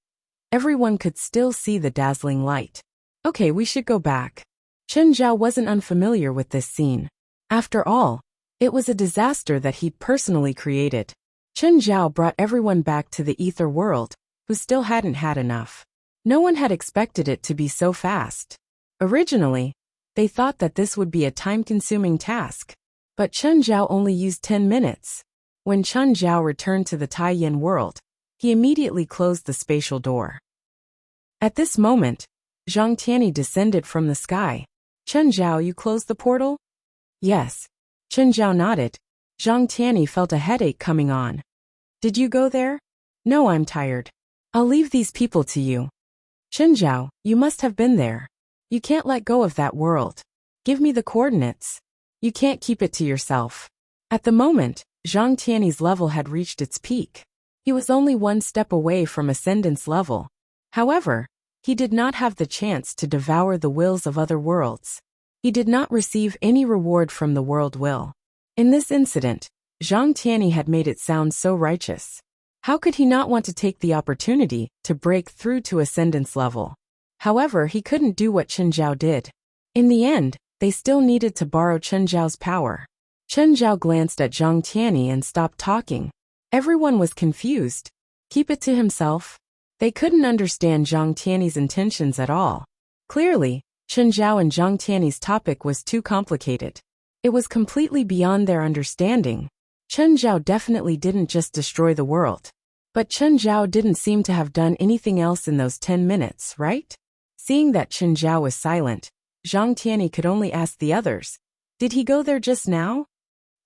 everyone could still see the dazzling light. Okay, we should go back. Chen Zhao wasn't unfamiliar with this scene. After all, it was a disaster that he'd personally created. Chen Zhao brought everyone back to the ether world, who still hadn't had enough. No one had expected it to be so fast. Originally, they thought that this would be a time-consuming task. But Chen Zhao only used 10 minutes. When Chen Zhao returned to the Taiyan world, he immediately closed the spatial door. At this moment, Zhang Tianyi descended from the sky. Chen Zhao, you closed the portal? Yes. Chen Zhao nodded. Zhang Tianyi felt a headache coming on. Did you go there? No, I'm tired. I'll leave these people to you. Chen Zhao, you must have been there. You can't let go of that world. Give me the coordinates. You can't keep it to yourself. At the moment, Zhang Tianyi's level had reached its peak. He was only one step away from Ascendance level. However, he did not have the chance to devour the wills of other worlds. He did not receive any reward from the world will. In this incident, Zhang Tianyi had made it sound so righteous. How could he not want to take the opportunity to break through to Ascendance level? However, he couldn't do what Chen Zhao did. In the end, they still needed to borrow Chen Zhao's power. Chen Zhao glanced at Zhang Tianyi and stopped talking. Everyone was confused. Keep it to himself? They couldn't understand Zhang Tiany's intentions at all. Clearly, Chen Zhao and Zhang Tiany's topic was too complicated. It was completely beyond their understanding. Chen Zhao definitely didn't just destroy the world. But Chen Zhao didn't seem to have done anything else in those 10 minutes, right? Seeing that Chen Zhao was silent, Zhang Tiany could only ask the others, "Did he go there just now?"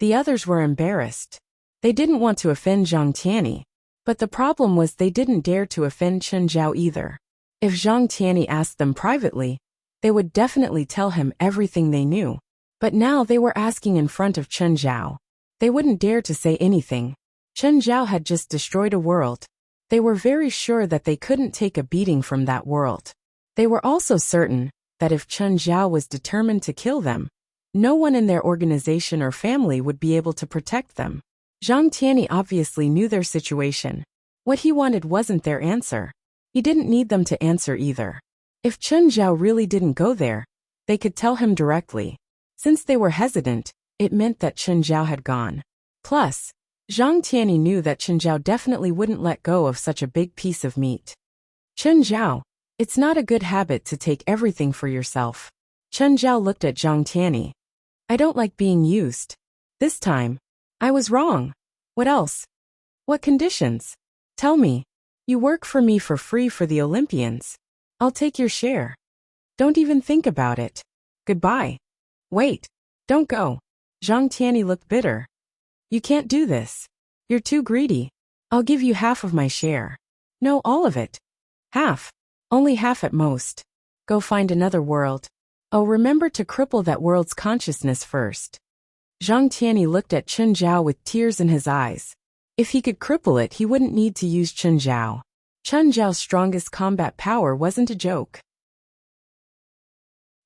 The others were embarrassed. They didn't want to offend Zhang Tiany, but the problem was they didn't dare to offend Chen Zhao either. If Zhang Tiany asked them privately, they would definitely tell him everything they knew. But now they were asking in front of Chen Zhao. They wouldn't dare to say anything. Chen Zhao had just destroyed a world. They were very sure that they couldn't take a beating from that world. They were also certain that if Chen Zhao was determined to kill them, no one in their organization or family would be able to protect them. Zhang Tiany obviously knew their situation. What he wanted wasn't their answer. He didn't need them to answer either. If Chen Zhao really didn't go there, they could tell him directly. Since they were hesitant, it meant that Chen Zhao had gone. Plus, Zhang Tiany knew that Chen Zhao definitely wouldn't let go of such a big piece of meat. Chen Zhao, it's not a good habit to take everything for yourself. Chen Zhao looked at Zhang Tiany. I don't like being used. This time, I was wrong. What else? What conditions? Tell me. You work for me for free for the Olympians. I'll take your share. Don't even think about it. Goodbye. Wait. Don't go. Zhang Tiany looked bitter. You can't do this. You're too greedy. I'll give you half of my share. No, all of it. Half. Only half at most. Go find another world. Oh, remember to cripple that world's consciousness first. Zhang Tiany looked at Chen Zhao with tears in his eyes. If he could cripple it, he wouldn't need to use Chen Zhao. Chen Zhao's strongest combat power wasn't a joke.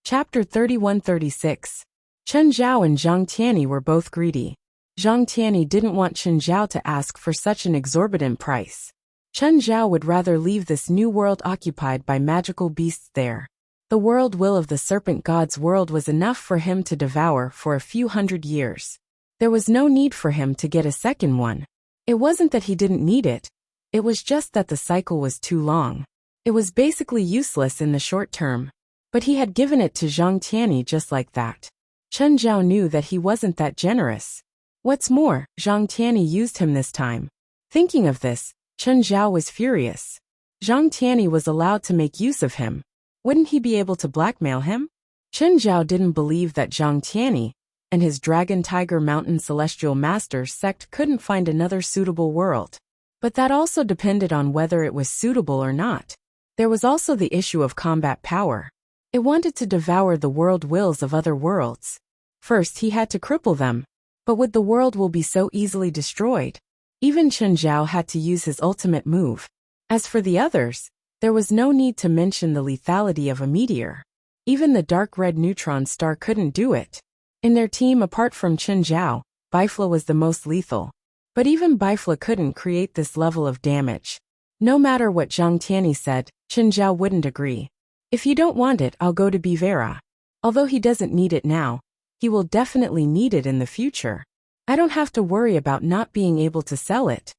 Chapter 31-36. Chen Zhao and Zhang Tiany were both greedy. Zhang Tiany didn't want Chen Zhao to ask for such an exorbitant price. Chen Zhao would rather leave this new world occupied by magical beasts there. The world will of the serpent god's world was enough for him to devour for a few hundred years. There was no need for him to get a second one. It wasn't that he didn't need it. It was just that the cycle was too long. It was basically useless in the short term. But he had given it to Zhang Tiany just like that. Chen Zhao knew that he wasn't that generous. What's more, Zhang Tiany used him this time. Thinking of this, Chen Zhao was furious. Zhang Tiany was allowed to make use of him. Wouldn't he be able to blackmail him? Chen Zhao didn't believe that Zhang Tiany and his Dragon Tiger Mountain Celestial Master sect couldn't find another suitable world. But that also depended on whether it was suitable or not. There was also the issue of combat power. It wanted to devour the world wills of other worlds. First, he had to cripple them. But would the world will be so easily destroyed? Even Chen Zhao had to use his ultimate move. As for the others, there was no need to mention the lethality of a meteor. Even the dark red neutron star couldn't do it. In their team apart from Chen Zhao, Bifla was the most lethal. But even Bifla couldn't create this level of damage. No matter what Zhang Tiany said, Chen Zhao wouldn't agree. If you don't want it, I'll go to Bivera. Although he doesn't need it now, he will definitely need it in the future. I don't have to worry about not being able to sell it.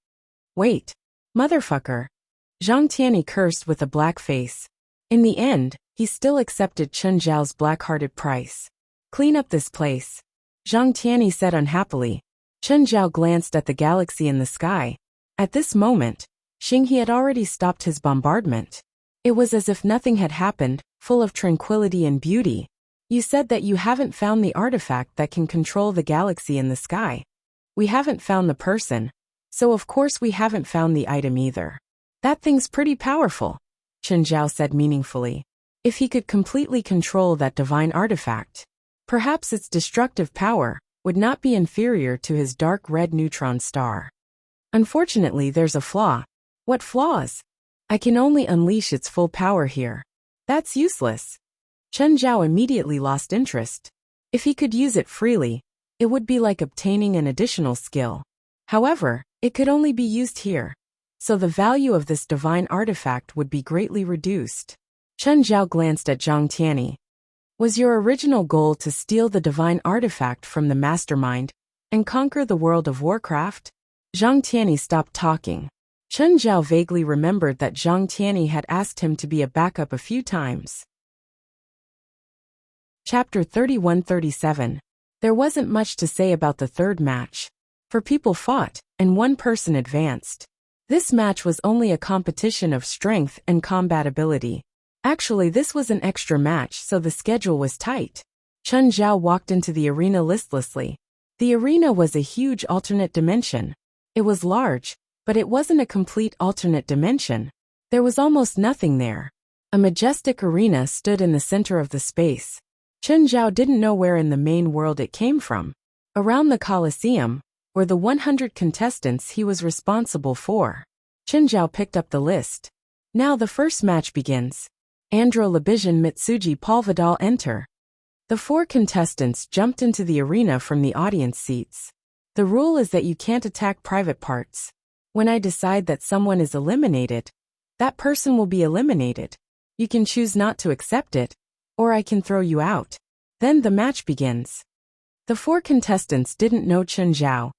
Wait. Motherfucker. Zhang Tiany cursed with a black face. In the end, he still accepted Chen Zhao's black-hearted price. Clean up this place. Zhang Tiany said unhappily. Chen Zhao glanced at the galaxy in the sky. At this moment, Xinghe had already stopped his bombardment. It was as if nothing had happened, full of tranquility and beauty. You said that you haven't found the artifact that can control the galaxy in the sky. We haven't found the person, so of course we haven't found the item either. That thing's pretty powerful, Chen Zhao said meaningfully. If he could completely control that divine artifact, perhaps its destructive power would not be inferior to his dark red neutron star. Unfortunately, there's a flaw. What flaws? I can only unleash its full power here. That's useless. Chen Zhao immediately lost interest. If he could use it freely, it would be like obtaining an additional skill. However, it could only be used here. So the value of this divine artifact would be greatly reduced. Chen Zhao glanced at Zhang Tiany. Was your original goal to steal the divine artifact from the mastermind and conquer the world of Warcraft? Zhang Tiany stopped talking. Chen Zhao vaguely remembered that Zhang Tianyi had asked him to be a backup a few times. Chapter 31-37. There wasn't much to say about the third match. 4 people fought, and 1 person advanced. This match was only a competition of strength and combatability. Actually, this was an extra match, so the schedule was tight. Chen Zhao walked into the arena listlessly. The arena was a huge alternate dimension. It was large, but it wasn't a complete alternate dimension. There was almost nothing there. A majestic arena stood in the center of the space. Chen Zhao didn't know where in the main world it came from. Around the Colosseum were the 100 contestants he was responsible for. Chen Zhao picked up the list. Now the first match begins. Andro Lebijan Mitsuji Paul Vidal enter. The 4 contestants jumped into the arena from the audience seats. The rule is that you can't attack private parts. When I decide that someone is eliminated, that person will be eliminated. You can choose not to accept it, or I can throw you out. Then the match begins. The 4 contestants didn't know Chen Zhao,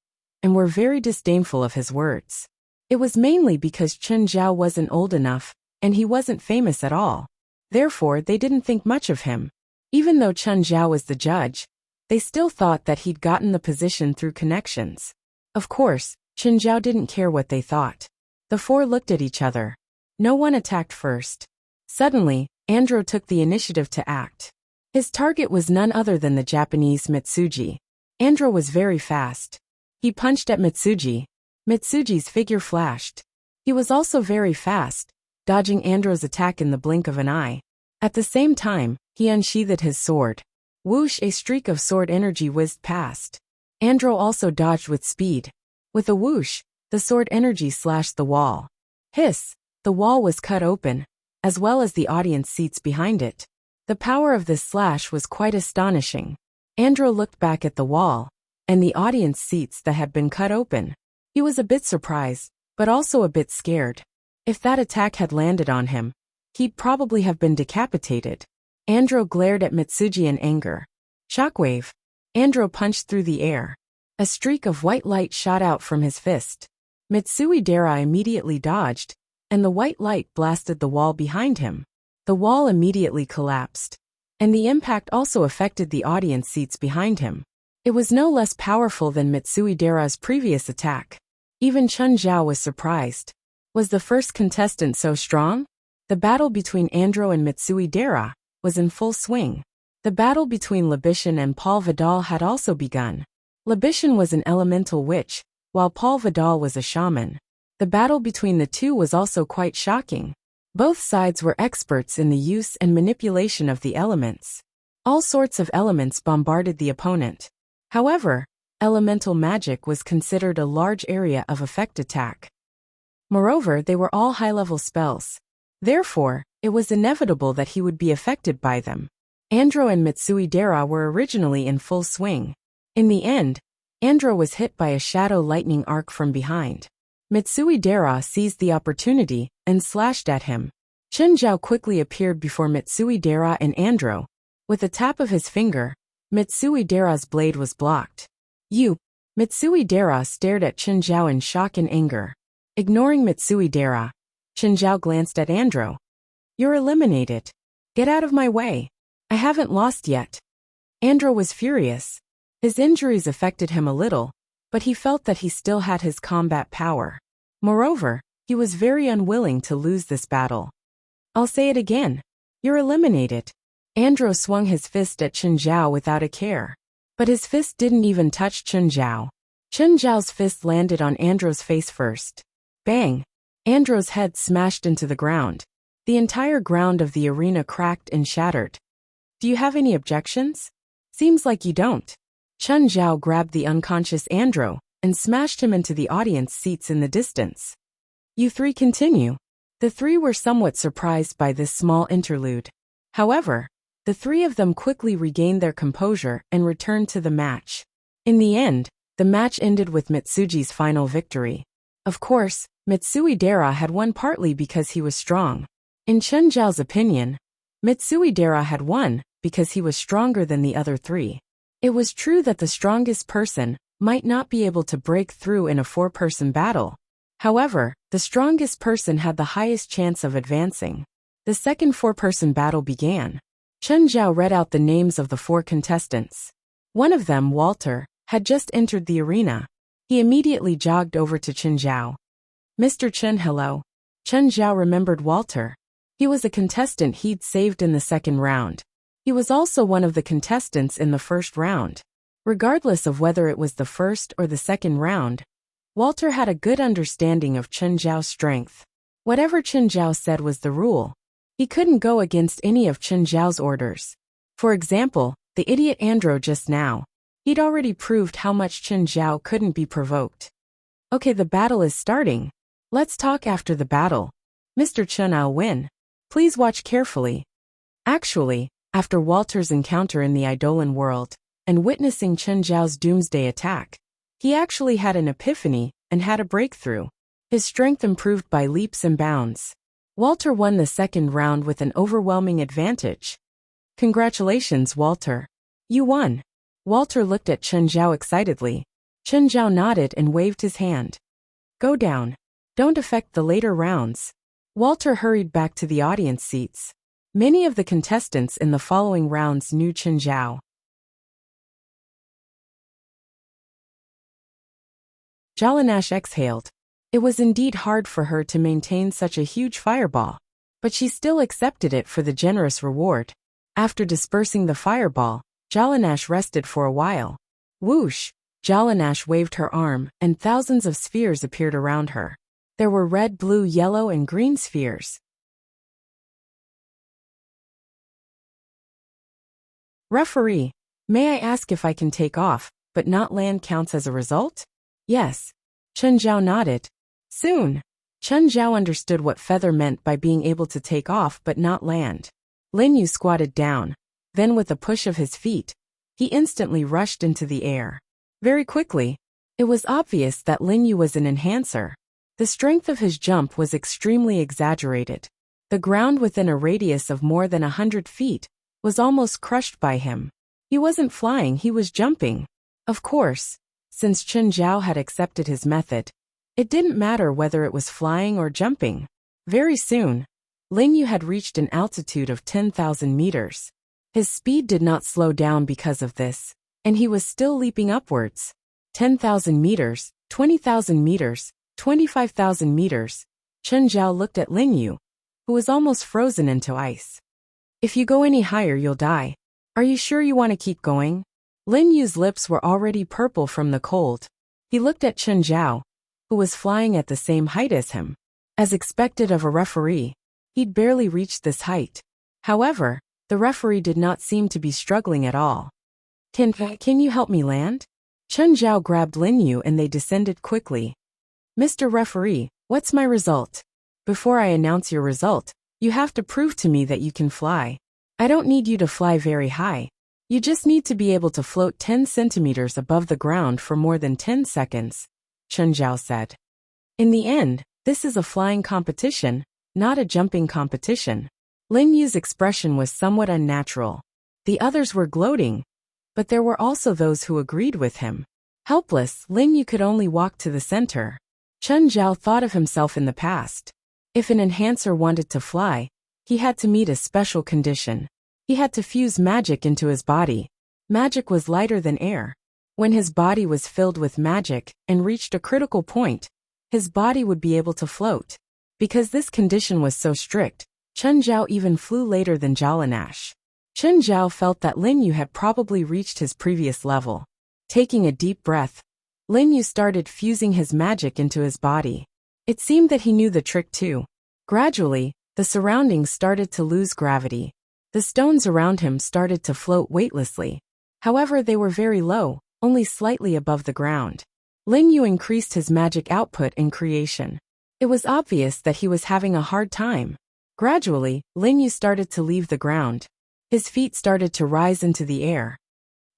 and were very disdainful of his words. It was mainly because Chen Zhao wasn't old enough, and he wasn't famous at all. Therefore, they didn't think much of him. Even though Chen Zhao was the judge, they still thought that he'd gotten the position through connections. Of course, Chen Zhao didn't care what they thought. The 4 looked at each other. No one attacked first. Suddenly, Andro took the initiative to act. His target was none other than the Japanese Mitsuji. Andro was very fast. He punched at Mitsuji. Mitsuji's figure flashed. He was also very fast, dodging Andro's attack in the blink of an eye. At the same time, he unsheathed his sword. Whoosh! A streak of sword energy whizzed past. Andro also dodged with speed. With a whoosh, the sword energy slashed the wall. Hiss! The wall was cut open, as well as the audience seats behind it. The power of this slash was quite astonishing. Andro looked back at the wall, and the audience seats that had been cut open. He was a bit surprised, but also a bit scared. If that attack had landed on him, he'd probably have been decapitated. Andro glared at Mitsuji in anger. Shockwave! Andro punched through the air. A streak of white light shot out from his fist. Mitsui Dara immediately dodged, and the white light blasted the wall behind him. The wall immediately collapsed, and the impact also affected the audience seats behind him. It was no less powerful than Mitsui Dara's previous attack. Even Chen Zhao was surprised. Was the first contestant so strong? The battle between Andro and Mitsui Dara was in full swing. The battle between Lebishan and Paul Vidal had also begun. Lebishan was an elemental witch, while Paul Vidal was a shaman. The battle between the two was also quite shocking. Both sides were experts in the use and manipulation of the elements. All sorts of elements bombarded the opponent. However, elemental magic was considered a large area of effect attack. Moreover, they were all high-level spells. Therefore, it was inevitable that he would be affected by them. Andro and Mitsui Dara were originally in full swing. In the end, Andro was hit by a shadow lightning arc from behind. Mitsui Dara seized the opportunity and slashed at him. Chen Zhao quickly appeared before Mitsui Dara and Andro. With a tap of his finger, Mitsui Dara's blade was blocked. You! Mitsui Dara stared at Chen Zhao in shock and anger. Ignoring Mitsui Dara, Chen Zhao glanced at Andro. You're eliminated. Get out of my way. I haven't lost yet. Andro was furious. His injuries affected him a little, but he felt that he still had his combat power. Moreover, he was very unwilling to lose this battle. I'll say it again. You're eliminated. Andro swung his fist at Chen Zhao without a care. But his fist didn't even touch Chen Zhao. Chen Zhao's fist landed on Andro's face first. Bang! Andro's head smashed into the ground. The entire ground of the arena cracked and shattered. Do you have any objections? Seems like you don't. Chen Zhao grabbed the unconscious Andro and smashed him into the audience seats in the distance. You 3 continue. The 3 were somewhat surprised by this small interlude. However, the 3 of them quickly regained their composure and returned to the match. In the end, the match ended with Mitsuji's final victory. Of course, Mitsui Dara had won partly because he was strong. In Chen Zhao's opinion, Mitsui Dara had won because he was stronger than the other 3. It was true that the strongest person might not be able to break through in a 4-person battle. However, the strongest person had the highest chance of advancing. The second four-person battle began. Chen Zhao read out the names of the 4 contestants. One of them, Walter, had just entered the arena. He immediately jogged over to Chen Zhao. Mr. Chen, hello. Chen Zhao remembered Walter. He was a contestant he'd saved in the second round. He was also one of the contestants in the first round. Regardless of whether it was the first or the second round, Walter had a good understanding of Chen Zhao's strength. Whatever Chen Zhao said was the rule. He couldn't go against any of Chen Zhao's orders. For example, the idiot Andro just now. He'd already proved how much Chen Zhao couldn't be provoked. Okay, the battle is starting. Let's talk after the battle. Mr. Chen, I'll win. Please watch carefully. Actually, after Walter's encounter in the Eidolon world, and witnessing Chen Zhao's doomsday attack, he actually had an epiphany and had a breakthrough. His strength improved by leaps and bounds. Walter won the second round with an overwhelming advantage. Congratulations, Walter. You won. Walter looked at Chen Zhao excitedly. Chen Zhao nodded and waved his hand. Go down. Don't affect the later rounds. Walter hurried back to the audience seats. Many of the contestants in the following rounds knew Chen Zhao. Jalanash exhaled. It was indeed hard for her to maintain such a huge fireball, but she still accepted it for the generous reward. After dispersing the fireball, Jalanash rested for a while. Whoosh! Jalanash waved her arm, and thousands of spheres appeared around her. There were red, blue, yellow, and green spheres. Referee, may I ask if I can take off, but not land counts as a result? Yes. Chen Zhao nodded. Soon. Chen Zhao understood what feather meant by being able to take off but not land. Lin Yu squatted down. Then with a push of his feet, he instantly rushed into the air. Very quickly. It was obvious that Lin Yu was an enhancer. The strength of his jump was extremely exaggerated. The ground within a radius of more than 100 feet was almost crushed by him. He wasn't flying, he was jumping. Of course, since Chen Zhao had accepted his method, it didn't matter whether it was flying or jumping. Very soon, Lin Yu had reached an altitude of 10,000 meters. His speed did not slow down because of this, and he was still leaping upwards. 10,000 meters, 20,000 meters, 25,000 meters. Chen Zhao looked at Lin Yu, who was almost frozen into ice. If you go any higher, you'll die. Are you sure you want to keep going? Lin Yu's lips were already purple from the cold. He looked at Chen Zhao, who was flying at the same height as him. As expected of a referee, he'd barely reached this height. However, the referee did not seem to be struggling at all. Can you help me land? Chen Zhao grabbed Lin Yu and they descended quickly. Mr. Referee, what's my result? Before I announce your result, you have to prove to me that you can fly. I don't need you to fly very high. You just need to be able to float 10 centimeters above the ground for more than 10 seconds, Chen Zhao said. In the end, this is a flying competition, not a jumping competition. Lin Yu's expression was somewhat unnatural. The others were gloating, but there were also those who agreed with him. Helpless, Lin Yu could only walk to the center. Chen Zhao thought of himself in the past. If an enhancer wanted to fly, he had to meet a special condition. He had to fuse magic into his body. Magic was lighter than air. When his body was filled with magic and reached a critical point, his body would be able to float. Because this condition was so strict, Chen Zhao even flew later than Jalanash. Chen Zhao felt that Lin Yu had probably reached his previous level. Taking a deep breath, Lin Yu started fusing his magic into his body. It seemed that he knew the trick too. Gradually, the surroundings started to lose gravity. The stones around him started to float weightlessly. However, they were very low, only slightly above the ground. Lin Yu increased his magic output and creation. It was obvious that he was having a hard time. Gradually, Lin Yu started to leave the ground. His feet started to rise into the air.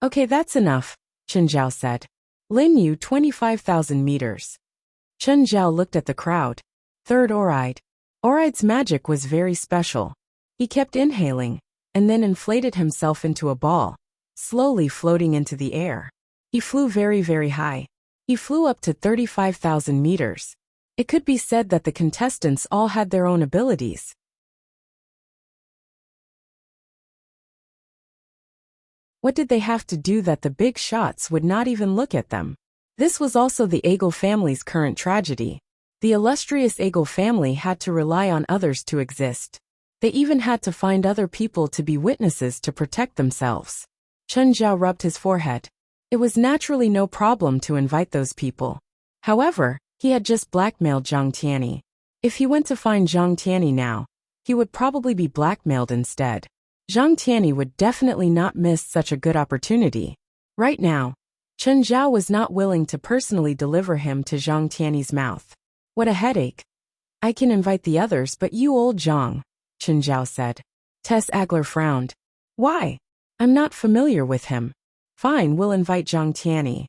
Okay, that's enough, Chen Zhao said. Lin Yu 25,000 meters. Chen Zhao looked at the crowd. Third Oride. Oride's magic was very special. He kept inhaling, and then inflated himself into a ball, slowly floating into the air. He flew very, very high. He flew up to 35,000 meters. It could be said that the contestants all had their own abilities. What did they have to do that the big shots would not even look at them? This was also the Aigul family's current tragedy. The illustrious Aigul family had to rely on others to exist. They even had to find other people to be witnesses to protect themselves. Chen Zhao rubbed his forehead. It was naturally no problem to invite those people. However, he had just blackmailed Zhang Tianyi. If he went to find Zhang Tianyi now, he would probably be blackmailed instead. Zhang Tianyi would definitely not miss such a good opportunity. Right now, Chen Zhao was not willing to personally deliver him to Zhang Tianyi's mouth. What a headache. I can invite the others, but you old Zhang, Chen Zhao said. Tess Agler frowned. Why? I'm not familiar with him. Fine, we'll invite Zhang Tianyi.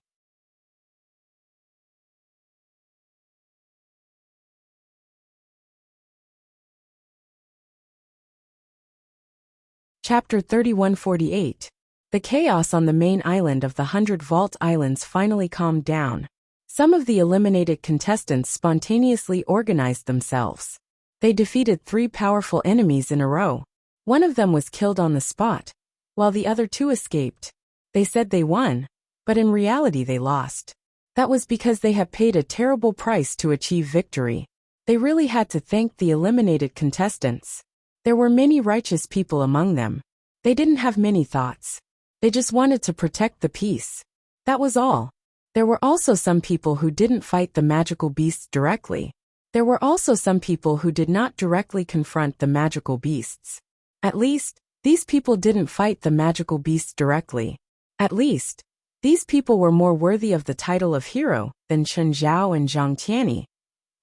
Chapter 3148. The chaos on the main island of the 100 Vault Islands finally calmed down. Some of the eliminated contestants spontaneously organized themselves. They defeated 3 powerful enemies in a row. One of them was killed on the spot, while the other 2 escaped. They said they won, but in reality they lost. That was because they had paid a terrible price to achieve victory. They really had to thank the eliminated contestants. There were many righteous people among them. They didn't have many thoughts. They just wanted to protect the peace. That was all. There were also some people who didn't fight the magical beasts directly. There were also some people who did not directly confront the magical beasts. At least, these people didn't fight the magical beasts directly. At least, these people were more worthy of the title of hero than Chen Zhao and Zhang Tianyi,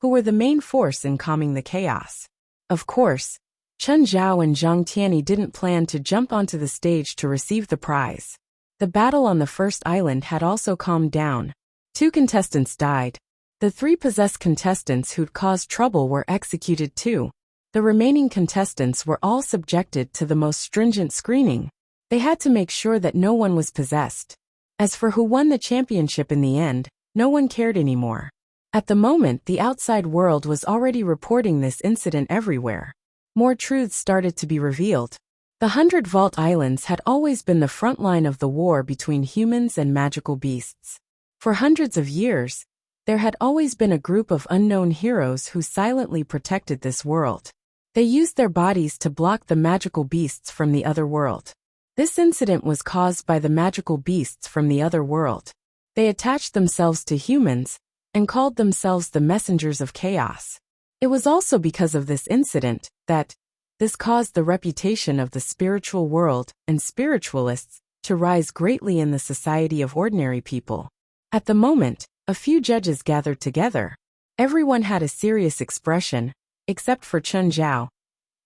who were the main force in calming the chaos. Of course, Chen Zhao and Zhang Tianyi didn't plan to jump onto the stage to receive the prize. The battle on the first island had also calmed down. 2 contestants died. The 3 possessed contestants who'd caused trouble were executed too. The remaining contestants were all subjected to the most stringent screening. They had to make sure that no one was possessed. As for who won the championship in the end, no one cared anymore. At the moment, the outside world was already reporting this incident everywhere. More truths started to be revealed. The 100 Vault Islands had always been the front line of the war between humans and magical beasts. For hundreds of years, there had always been a group of unknown heroes who silently protected this world. They used their bodies to block the magical beasts from the other world. This incident was caused by the magical beasts from the other world. They attached themselves to humans and called themselves the messengers of chaos. It was also because of this incident that this caused the reputation of the spiritual world and spiritualists to rise greatly in the society of ordinary people. At the moment, a few judges gathered together. Everyone had a serious expression, except for Chen Zhao,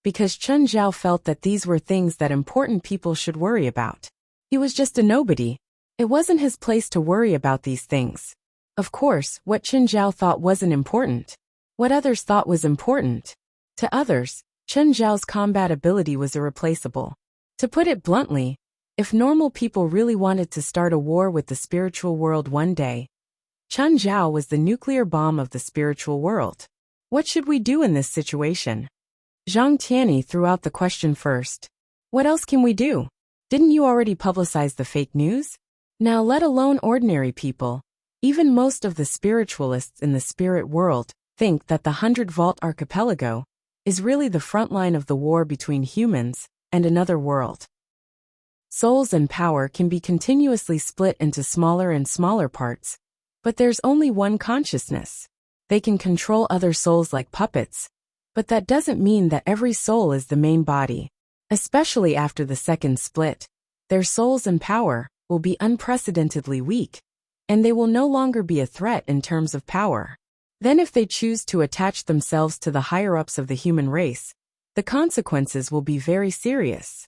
because Chen Zhao felt that these were things that important people should worry about. He was just a nobody. It wasn't his place to worry about these things. Of course, what Chen Zhao thought wasn't important. What others thought was important. To others, Chen Zhao's combat ability was irreplaceable. To put it bluntly, if normal people really wanted to start a war with the spiritual world one day, Chen Zhao was the nuclear bomb of the spiritual world. What should we do in this situation? Zhang Tianyi threw out the question first. What else can we do? Didn't you already publicize the fake news? Now let alone ordinary people, even most of the spiritualists in the spirit world, think that the 100 Vault Archipelago is really the front line of the war between humans and another world. Souls and power can be continuously split into smaller and smaller parts, but there's only one consciousness. They can control other souls like puppets, but that doesn't mean that every soul is the main body. Especially after the second split, their souls and power will be unprecedentedly weak, and they will no longer be a threat in terms of power. Then if they choose to attach themselves to the higher-ups of the human race, the consequences will be very serious.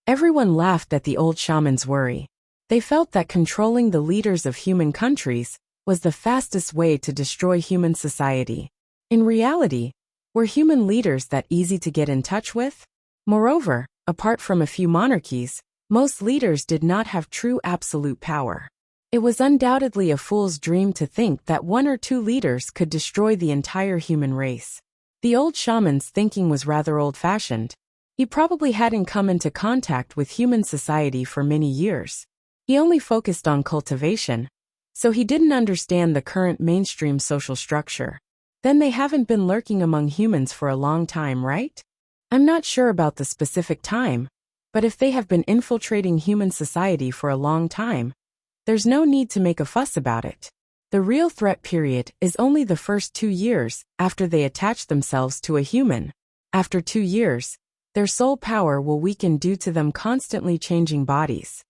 Everyone laughed at the old shaman's worry. They felt that controlling the leaders of human countries was the fastest way to destroy human society. In reality, were human leaders that easy to get in touch with? Moreover, apart from a few monarchies, most leaders did not have true absolute power. It was undoubtedly a fool's dream to think that one or two leaders could destroy the entire human race. The old shaman's thinking was rather old-fashioned. He probably hadn't come into contact with human society for many years. He only focused on cultivation, so he didn't understand the current mainstream social structure. Then they haven't been lurking among humans for a long time, right? I'm not sure about the specific time, but if they have been infiltrating human society for a long time, there's no need to make a fuss about it. The real threat period is only the first 2 years after they attach themselves to a human. After 2 years, their soul power will weaken due to them constantly changing bodies.